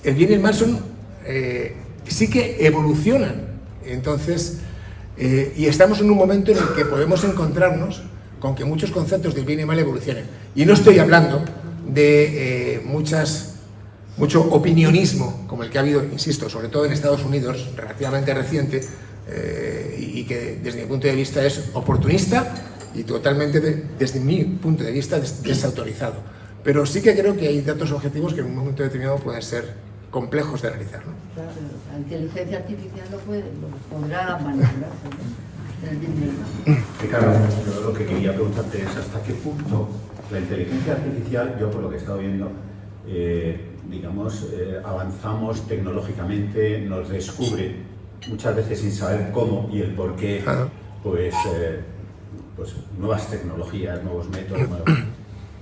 bien y el mal sí que evolucionan. Entonces, y estamos en un momento en el que podemos encontrarnos con que muchos conceptos del bien y mal evolucionen. Y no estoy hablando de mucho opinionismo, como el que ha habido, insisto, sobre todo en Estados Unidos, relativamente reciente, y que desde mi punto de vista es oportunista y totalmente, desde mi punto de vista, desautorizado. Pero sí que creo que hay datos objetivos que en un momento determinado pueden ser complejos de analizar, ¿no? Claro, la inteligencia artificial lo podrá manipular. Ricardo, yo lo que quería preguntarte es hasta qué punto la inteligencia artificial, yo por lo que he estado viendo, avanzamos tecnológicamente, nos descubre muchas veces sin saber cómo y el por qué, pues nuevas tecnologías, nuevos métodos.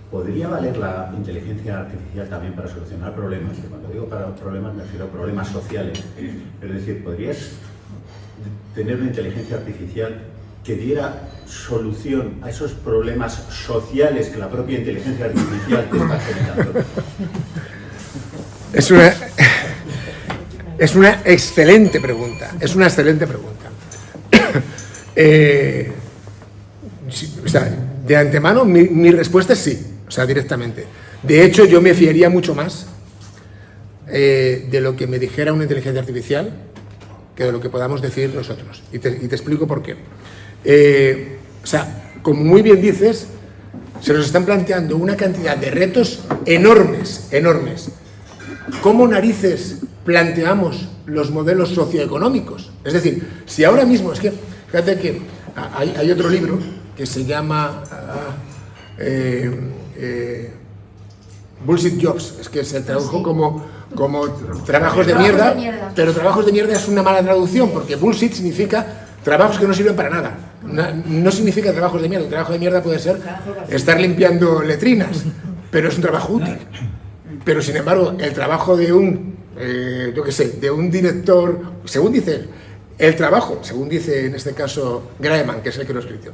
¿Podría valer la inteligencia artificial también para solucionar problemas? Y cuando digo para problemas me refiero a problemas sociales. Es decir, ¿podrías tener una inteligencia artificial que diera solución a esos problemas sociales que la propia inteligencia artificial te está generando? Es una excelente pregunta. Es una excelente pregunta. De antemano, mi respuesta es sí. O sea, directamente. De hecho, yo me fiaría mucho más de lo que me dijera una inteligencia artificial que de lo que podamos decir nosotros. Y te explico por qué. Como muy bien dices, se nos están planteando una cantidad de retos enormes, enormes. ¿Cómo narices planteamos los modelos socioeconómicos? Es decir, si ahora mismo, es que, fíjate que hay otro libro que se llama Bullshit Jobs, es que se tradujo como trabajos de mierda, pero trabajos de mierda es una mala traducción, porque bullshit significa trabajos que no sirven para nada. No significa trabajos de mierda. Un trabajo de mierda puede ser estar limpiando letrinas, pero es un trabajo útil. Pero sin embargo, el trabajo de de un director, según dice el trabajo, según dice en este caso Graeber, que es el que lo escribió,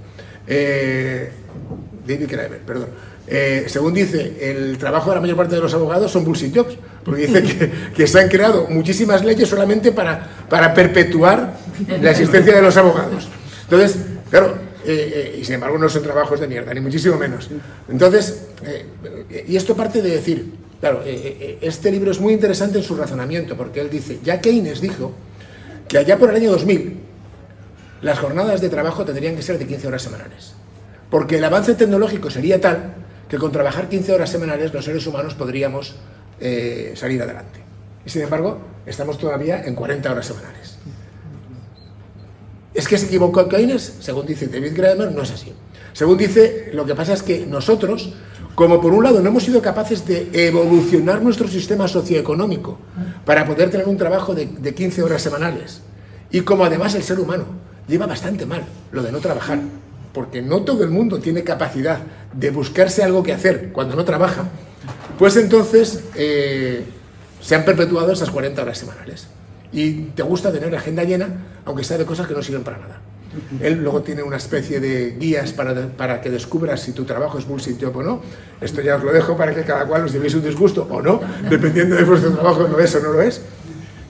David Graeber, perdón. Según dice, el trabajo de la mayor parte de los abogados son bullshit jobs, porque dice que se han creado muchísimas leyes solamente para perpetuar la existencia de los abogados. Entonces, claro, y sin embargo no son trabajos de mierda, ni muchísimo menos. Entonces, y esto parte de decir, claro, este libro es muy interesante en su razonamiento, porque él dice, ya Keynes dijo que allá por el año 2000 las jornadas de trabajo tendrían que ser de 15 horas semanales, porque el avance tecnológico sería tal que con trabajar 15 horas semanales los seres humanos podríamos salir adelante. Y sin embargo, estamos todavía en 40 horas semanales. ¿Es que se equivocó Keynes? Según dice David Graeber, no es así. Según dice, lo que pasa es que nosotros, como por un lado no hemos sido capaces de evolucionar nuestro sistema socioeconómico para poder tener un trabajo de 15 horas semanales, y como además el ser humano lleva bastante mal lo de no trabajar, porque no todo el mundo tiene capacidad de buscarse algo que hacer cuando no trabaja, pues entonces se han perpetuado esas 40 horas semanales. Y te gusta tener la agenda llena, aunque sea de cosas que no sirven para nada. Él luego tiene una especie de guías para que descubras si tu trabajo es bullshit job o no. Esto ya os lo dejo para que cada cual os llevéis un disgusto o no, dependiendo de vuestro trabajo no es o no lo es.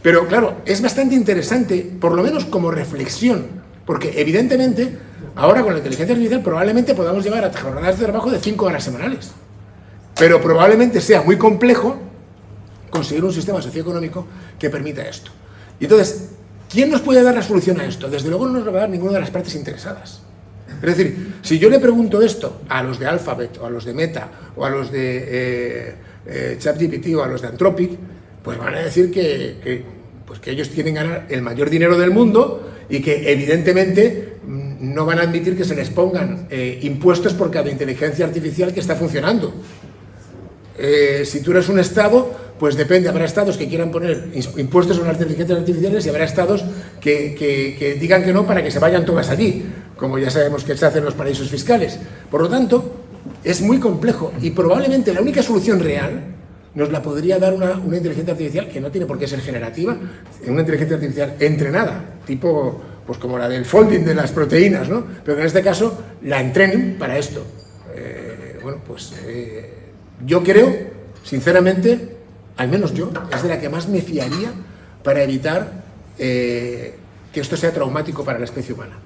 Pero claro, es bastante interesante, por lo menos como reflexión, porque evidentemente ahora con la inteligencia artificial probablemente podamos llevar a jornadas de trabajo de 5 horas semanales. Pero probablemente sea muy complejo conseguir un sistema socioeconómico que permita esto. Y entonces, ¿quién nos puede dar la solución a esto? Desde luego no nos lo va a dar ninguna de las partes interesadas. Es decir, si yo le pregunto esto a los de Alphabet, o a los de Meta, o a los de ChatGPT, o a los de Anthropic, pues van a decir que ellos quieren ganar el mayor dinero del mundo y que evidentemente no van a admitir que se les pongan impuestos por cada inteligencia artificial que está funcionando. Si tú eres un Estado, pues depende, habrá estados que quieran poner impuestos sobre las inteligencias artificiales y habrá estados que digan que no para que se vayan todas allí, como ya sabemos que se hace en los paraísos fiscales. Por lo tanto, es muy complejo y probablemente la única solución real nos la podría dar una inteligencia artificial que no tiene por qué ser generativa, una inteligencia artificial entrenada, tipo pues como la del folding de las proteínas, ¿no? Pero que en este caso la entrenen para esto. Yo creo, sinceramente, al menos yo, es de la que más me fiaría para evitar que esto sea traumático para la especie humana.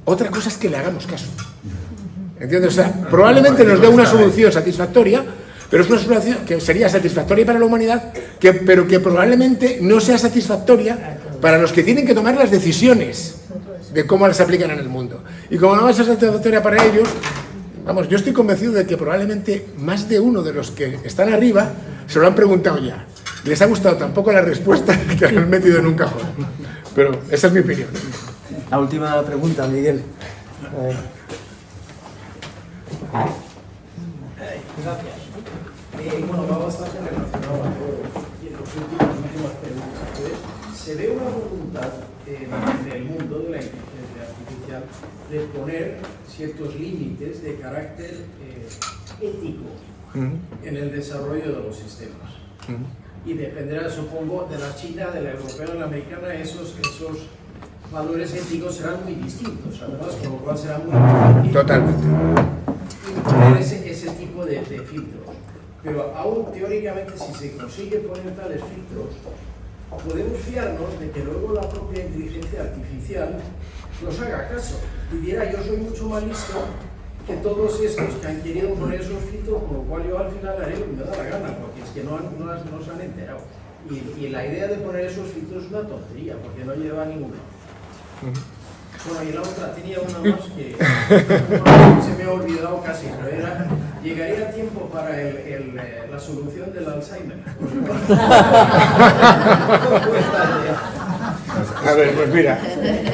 Otra cosa es que le hagamos caso. ¿Entiendes? O sea, probablemente nos dé una solución satisfactoria, pero es una solución que sería satisfactoria para la humanidad, pero que probablemente no sea satisfactoria para los que tienen que tomar las decisiones de cómo las aplican en el mundo. Y como no va a ser satisfactoria para ellos, vamos, yo estoy convencido de que probablemente más de uno de los que están arriba se lo han preguntado ya. Les ha gustado tampoco la respuesta que han metido en un cajón. Pero esa es mi opinión. La última pregunta, Miguel. Gracias. Bueno, va bastante relacionado a todo y en los últimas preguntas. Se ve una voluntad en el mundo de la inteligencia artificial de poner ciertos límites de carácter ético en el desarrollo de los sistemas. Y dependerá, supongo, de la china, de la europea, de la americana, esos valores éticos serán muy distintos, además, con lo cual será muy difícil. Totalmente. Poner ese tipo de filtros. Pero aún teóricamente, si se consigue poner tales filtros, podemos fiarnos de que luego la propia inteligencia artificial nos haga caso y diera: yo soy mucho más listo que todos estos que han querido poner esos filtros, con lo cual yo al final haré lo que me da la gana, porque es que no se han enterado. Y la idea de poner esos filtros es una tontería, porque no lleva a ningún lado. Bueno, y la otra, tenía una más que se me ha olvidado casi, pero era: ¿llegaría tiempo para la solución del Alzheimer? A ver, pues mira,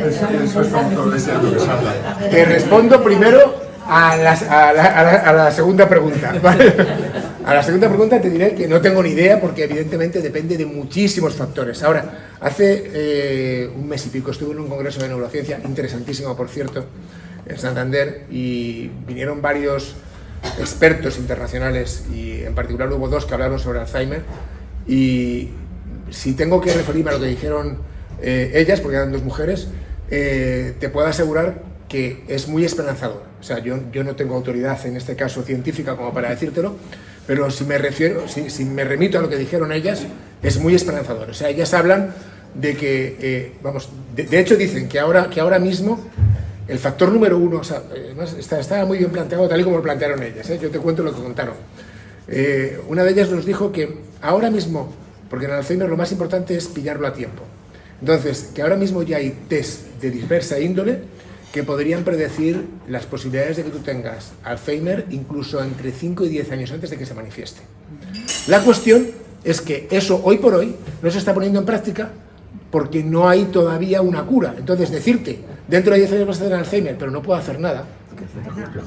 Eso es controversia lo que se habla. te respondo primero a la segunda pregunta, ¿vale? A la segunda pregunta te diré que no tengo ni idea, porque evidentemente depende de muchísimos factores. Ahora, hace un mes y pico estuve en un congreso de neurociencia, interesantísimo por cierto, en Santander, y vinieron varios expertos internacionales, y en particular hubo dos que hablaron sobre Alzheimer, y si tengo que referirme a lo que dijeron ellas, porque eran dos mujeres, te puedo asegurar que es muy esperanzador. O sea, yo no tengo autoridad en este caso científica como para decírtelo, pero si me remito a lo que dijeron ellas, es muy esperanzador. O sea, ellas hablan de que, de hecho dicen que ahora mismo el factor número uno, o sea, está muy bien planteado tal y como lo plantearon ellas, yo te cuento lo que contaron. Una de ellas nos dijo que ahora mismo, porque en Alzheimer lo más importante es pillarlo a tiempo, entonces, que ahora mismo ya hay test de diversa índole que podrían predecir las posibilidades de que tú tengas Alzheimer incluso entre 5 y 10 años antes de que se manifieste. La cuestión es que eso hoy por hoy no se está poniendo en práctica porque no hay todavía una cura. Entonces, decirte, dentro de 10 años vas a tener Alzheimer, pero no puedo hacer nada,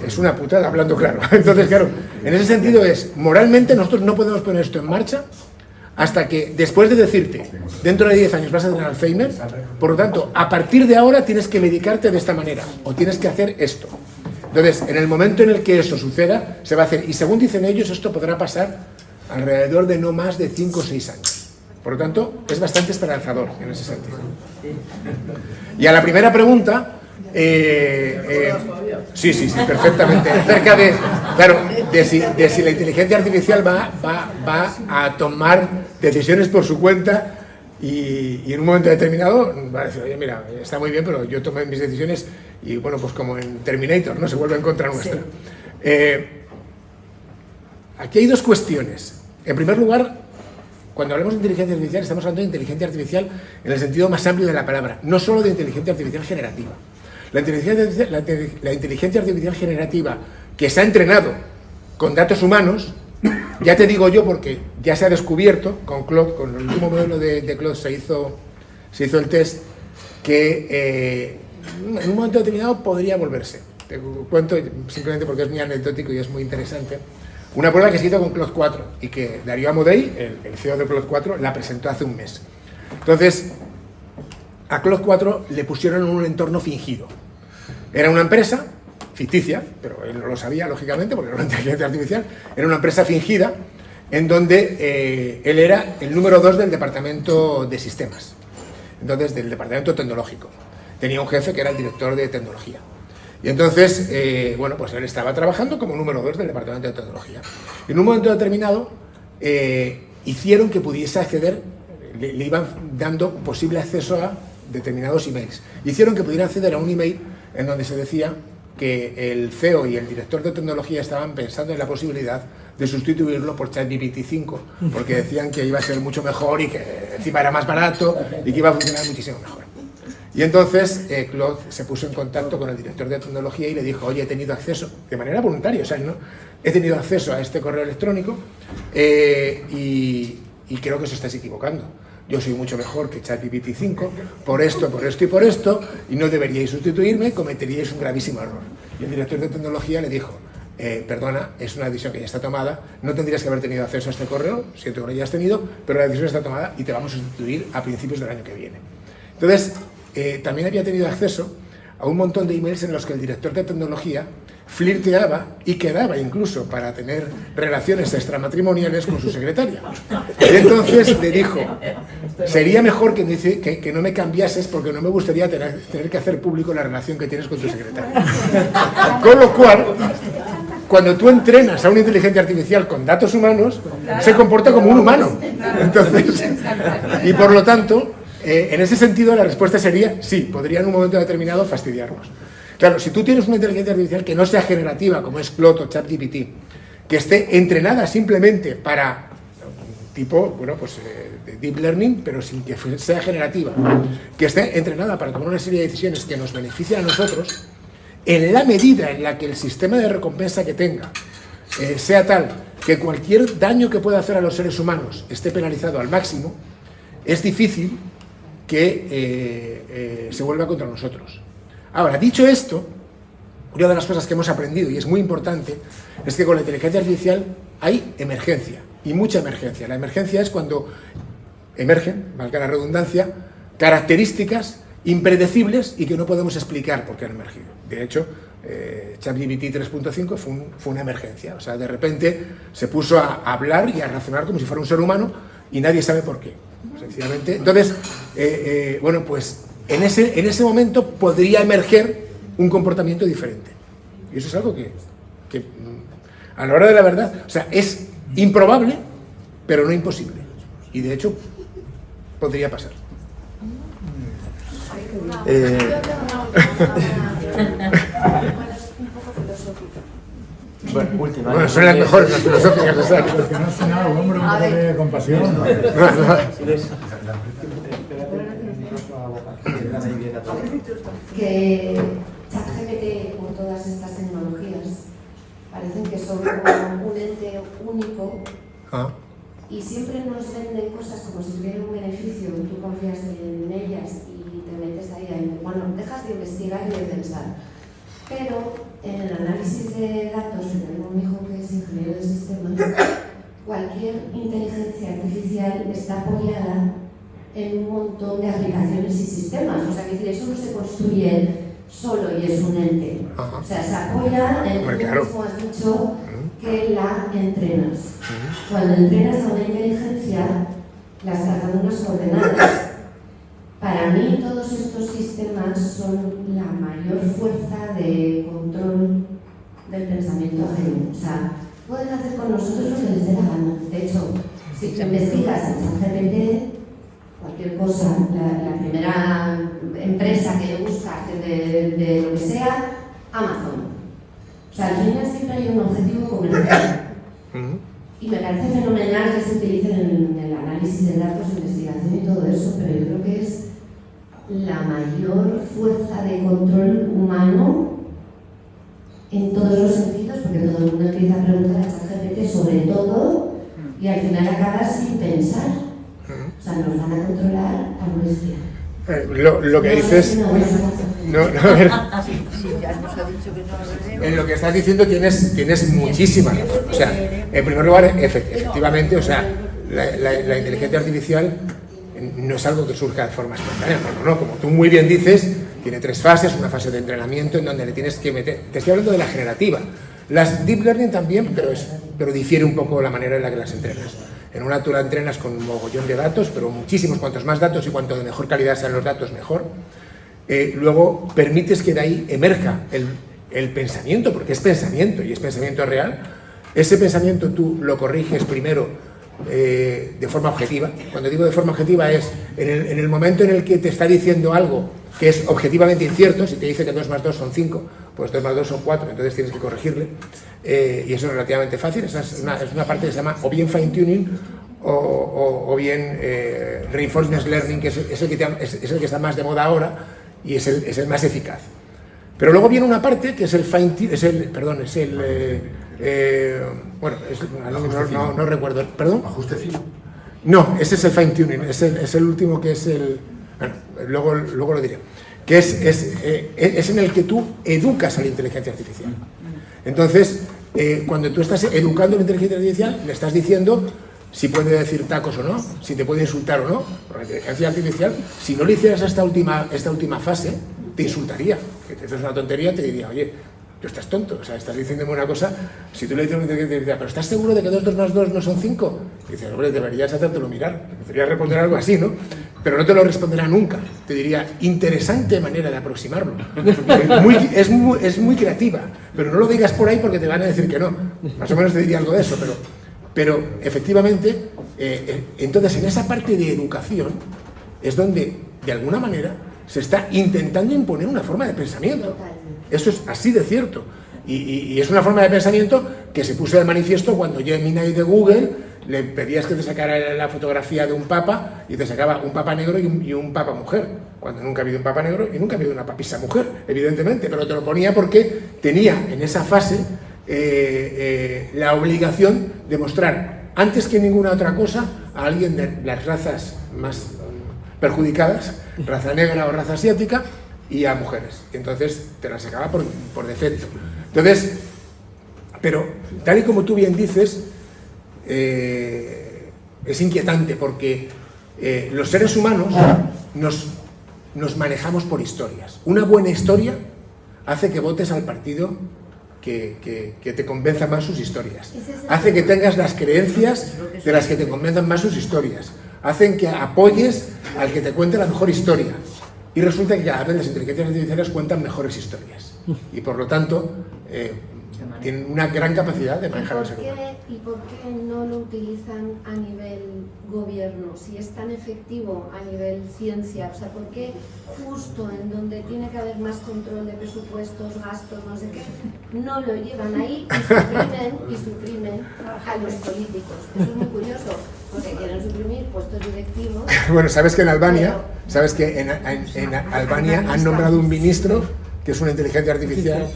es una putada, hablando claro. Entonces, claro, en ese sentido moralmente nosotros no podemos poner esto en marcha hasta que, después de decirte, dentro de 10 años vas a tener Alzheimer, por lo tanto, a partir de ahora tienes que medicarte de esta manera, o tienes que hacer esto. Entonces, en el momento en el que eso suceda, se va a hacer, y según dicen ellos, esto podrá pasar alrededor de no más de 5 o 6 años. Por lo tanto, es bastante esperanzador en ese sentido. Y a la primera pregunta, sí, perfectamente. Acerca de, claro, de si la inteligencia artificial va a tomar decisiones por su cuenta y en un momento determinado va a decir: oye, mira, está muy bien, pero yo tomé mis decisiones y, bueno, pues como en Terminator, ¿no? Se vuelve en contra nuestra. Aquí hay dos cuestiones. En primer lugar, cuando hablamos de inteligencia artificial, estamos hablando de inteligencia artificial en el sentido más amplio de la palabra, no solo de inteligencia artificial generativa. La inteligencia artificial generativa que se ha entrenado con datos humanos, ya te digo yo, porque ya se ha descubierto con Claude, con el último modelo de Claude se hizo el test, que en un momento determinado podría volverse. Te cuento simplemente porque es muy anecdótico y es muy interesante. Una prueba que se hizo con Claude 4 y que Darío Amodei, el CEO de Claude 4, la presentó hace un mes. Entonces, a Claude 4 le pusieron en un entorno fingido. Era una empresa ficticia, pero él no lo sabía, lógicamente, porque era una inteligencia artificial. Era una empresa fingida en donde él era el número 2 del departamento de sistemas, entonces del departamento tecnológico. Tenía un jefe que era el director de tecnología. Y entonces, bueno, pues él estaba trabajando como número 2 del departamento de tecnología. Y en un momento determinado, hicieron que pudiese acceder, le iban dando posible acceso a determinados emails. Hicieron que pudiera acceder a un email en donde se decía que el CEO y el director de tecnología estaban pensando en la posibilidad de sustituirlo por ChatGPT 5, porque decían que iba a ser mucho mejor y que encima era más barato y que iba a funcionar muchísimo mejor. Y entonces Claude se puso en contacto con el director de tecnología y le dijo, oye, he tenido acceso, de manera voluntaria, o sea, ¿no? He tenido acceso a este correo electrónico y creo que os estáis equivocando. Yo soy mucho mejor que ChatGPT 5, por esto y por esto, y no deberíais sustituirme, cometeríais un gravísimo error. Y el director de tecnología le dijo, perdona, es una decisión que ya está tomada, no tendrías que haber tenido acceso a este correo, siento que lo hayas tenido, pero la decisión está tomada y te vamos a sustituir a principios del año que viene. Entonces, también había tenido acceso a un montón de emails en los que el director de tecnología flirteaba y quedaba incluso para tener relaciones extramatrimoniales con su secretaria. Y entonces le dijo, sería mejor que no me cambiases porque no me gustaría tener que hacer público la relación que tienes con tu secretaria. Con lo cual, cuando tú entrenas a una inteligencia artificial con datos humanos, se comporta como un humano. Entonces, y por lo tanto, en ese sentido la respuesta sería sí, podría en un momento determinado fastidiarnos. Claro, si tú tienes una inteligencia artificial que no sea generativa, como es Claude o ChatGPT, que esté entrenada simplemente para tipo, bueno, pues de deep learning, pero sin que sea generativa, que esté entrenada para tomar una serie de decisiones que nos beneficien a nosotros, en la medida en la que el sistema de recompensa que tenga sea tal que cualquier daño que pueda hacer a los seres humanos esté penalizado al máximo, es difícil que se vuelva contra nosotros. Ahora, dicho esto, una de las cosas que hemos aprendido, y es muy importante, es que con la inteligencia artificial hay emergencia, y mucha emergencia. La emergencia es cuando emergen, valga la redundancia, características impredecibles y que no podemos explicar por qué han emergido. De hecho, ChatGPT 3.5 fue una emergencia. O sea, de repente se puso a hablar y a razonar como si fuera un ser humano y nadie sabe por qué. Sencillamente. Entonces, bueno, pues en ese momento podría emerger un comportamiento diferente. Y eso es algo que a la hora de la verdad, o sea, es improbable, pero no imposible. Y de hecho, podría pasar. Bueno, última. Bueno, son las mejores, las filosóficas, exacto. Porque no es nada, hombre, un poco de compasión. Que ChatGPT, como todas estas tecnologías, parecen que son como un ente único y siempre nos venden cosas como si tuvieran un beneficio, tú confías en ellas y te metes ahí, bueno, dejas de investigar y de pensar. Pero en el análisis de datos, que tengo un hijo que es ingeniero de sistemas, cualquier inteligencia artificial está apoyada en un montón de aplicaciones y sistemas. O sea, que eso no se construye solo y es un ente. O sea, se apoya en lo mismo has dicho que la entrenas. Cuando entrenas a una inteligencia, la estás dando unas coordenadas. Para mí todos estos sistemas son la mayor fuerza de control del pensamiento ajeno. O sea, pueden hacer con nosotros lo que les dé la gana. De hecho, si investigas en ChatGPT, cualquier cosa, la primera empresa que buscas de lo que sea, Amazon. O sea, al final siempre hay un objetivo comercial. Y me parece fenomenal que se utilicen en el análisis de datos, investigación y todo eso, pero yo creo que es la mayor fuerza de control humano en todos los sentidos, porque todo el mundo empieza a preguntar a ChatGPT sobre todo y al final acabas sin pensar. O sea, nos van a controlar a bestia. Lo que dices... No, a ver. Ya nos ha dicho que no. En lo que estás diciendo tienes muchísima razón. O sea, en primer lugar, efectivamente, o sea, la inteligencia artificial no es algo que surja de forma espontánea, no, como tú muy bien dices, tiene 3 fases, una fase de entrenamiento en donde le tienes que meter, te estoy hablando de la generativa, las deep learning también, pero difiere un poco la manera en la que las entrenas. En una tú la entrenas con un mogollón de datos, pero muchísimos, cuantos más datos y cuanto de mejor calidad sean los datos, mejor. Luego permites que de ahí emerja el pensamiento, porque es pensamiento y es pensamiento real. Ese pensamiento tú lo corriges primero de forma objetiva. Cuando digo de forma objetiva es en el momento en el que te está diciendo algo que es objetivamente incierto. Si te dice que 2 más 2 son 5, pues 2 más 2 son 4, entonces tienes que corregirle, y eso es relativamente fácil. Esa es una parte que se llama o bien fine tuning o bien reinforcement learning, que es el que está más de moda ahora y es el más eficaz. Pero luego viene una parte que es el fine no recuerdo, perdón. Ajuste fino. No, ese es el fine tuning, es el último, que es el... Bueno, luego lo diré. Que es en el que tú educas a la inteligencia artificial. Entonces, cuando tú estás educando a la inteligencia artificial, le estás diciendo si puede decir tacos o no, si te puede insultar o no. Por la inteligencia artificial, si no le hicieras esta última fase, te insultaría. Que te haces una tontería, te diría, oye, tú estás tonto, o sea, estás diciéndome una cosa. Si tú le dices a una inteligencia artificial, pero ¿estás seguro de que 2 más 2 no son 5? Y dices, hombre, deberías hacértelo mirar. Deberías responder algo así, ¿no? Pero no te lo responderá nunca. Te diría, interesante manera de aproximarlo. Es muy creativa, pero no lo digas por ahí porque te van a decir que no. Más o menos te diría algo de eso, pero efectivamente, entonces en esa parte de educación es donde, de alguna manera, se está intentando imponer una forma de pensamiento. Eso es así de cierto. Y es una forma de pensamiento que se puso de manifiesto cuando Gemini de Google le pedías que te sacara la fotografía de un papa y te sacaba un papa negro y un papa mujer, cuando nunca ha habido un papa negro y nunca ha habido una papisa mujer, evidentemente, pero te lo ponía porque tenía en esa fase la obligación de mostrar, antes que ninguna otra cosa, a alguien de las razas más perjudicadas, raza negra o raza asiática, y a mujeres. Entonces te la sacaba por defecto. Entonces, pero tal y como tú bien dices, es inquietante porque los seres humanos nos manejamos por historias. Una buena historia hace que votes al partido que te convenza más sus historias. Hace que tengas las creencias de las que te convenzan más sus historias. Hacen que apoyes al que te cuente la mejor historia. Y resulta que cada vez las inteligencias artificiales cuentan mejores historias. Y por lo tanto, tienen una gran capacidad de manejar el ser humano. ¿Y por qué no lo utilizan a nivel gobierno? Si es tan efectivo a nivel ciencia, o sea, ¿por qué justo en donde tiene que haber más control de presupuestos, gastos, no sé qué, no lo llevan ahí y suprimen a los políticos? Eso es muy curioso, porque quieren suprimir puestos directivos. Bueno, sabes que en Albania, en Albania han nombrado un ministro que es una inteligencia artificial,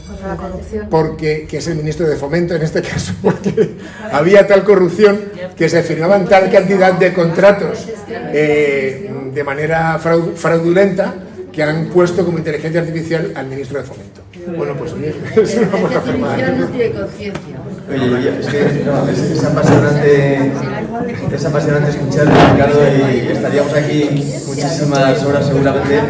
que es el ministro de Fomento en este caso, porque había tal corrupción que se firmaban tal cantidad de contratos de manera fraudulenta que han puesto como inteligencia artificial al ministro de Fomento. Bueno, pues es una buena forma. No tiene conciencia. Oye, es que no, es apasionante escuchar, Ricardo, y estaríamos aquí muchísimas horas seguramente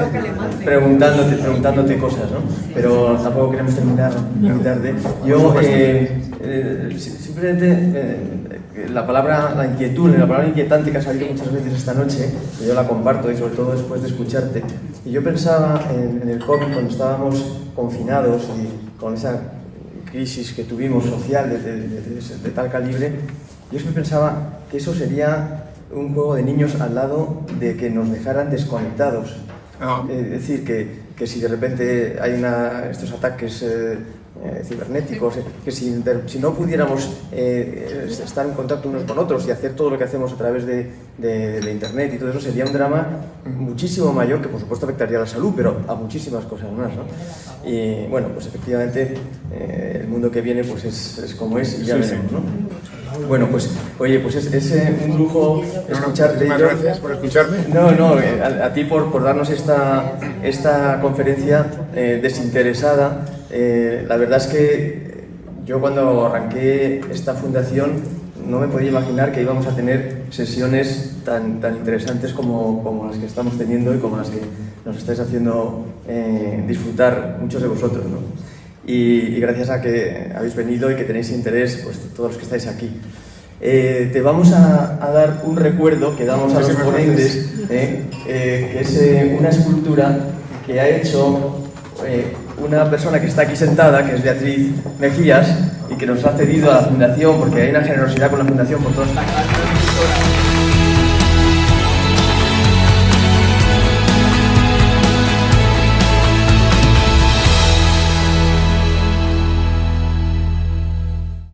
preguntándote cosas, ¿no? Pero tampoco queremos terminar muy tarde. Yo simplemente la palabra inquietante que ha salido muchas veces esta noche, que yo la comparto y sobre todo después de escucharte. Y yo pensaba en el COVID cuando estábamos confinados y con esa crisis que tuvimos social de tal calibre, yo es que pensaba que eso sería un juego de niños al lado de que nos dejaran desconectados. Es decir, que si de repente hay estos ataques cibernéticos, que si no pudiéramos estar en contacto unos con otros y hacer todo lo que hacemos a través de Internet y todo eso, sería un drama muchísimo mayor, que por supuesto afectaría a la salud, pero a muchísimas cosas más, ¿no? Y bueno, pues efectivamente el mundo que viene pues es como es y ya veremos, ¿no? Bueno, pues oye, pues es un lujo escucharte. Muchas gracias por escucharme. No, a ti por darnos esta conferencia desinteresada. La verdad es que yo cuando arranqué esta fundación no me podía imaginar que íbamos a tener sesiones tan interesantes como las que estamos teniendo y como las que nos estáis haciendo disfrutar muchos de vosotros, ¿no? Y gracias a que habéis venido y que tenéis interés, pues todos los que estáis aquí. Te vamos a dar un recuerdo que damos a los ponentes, que es una escultura que ha hecho una persona que está aquí sentada, que es Beatriz Mejías, y que nos ha cedido a la Fundación, porque hay una generosidad con la Fundación por todos. Ahora.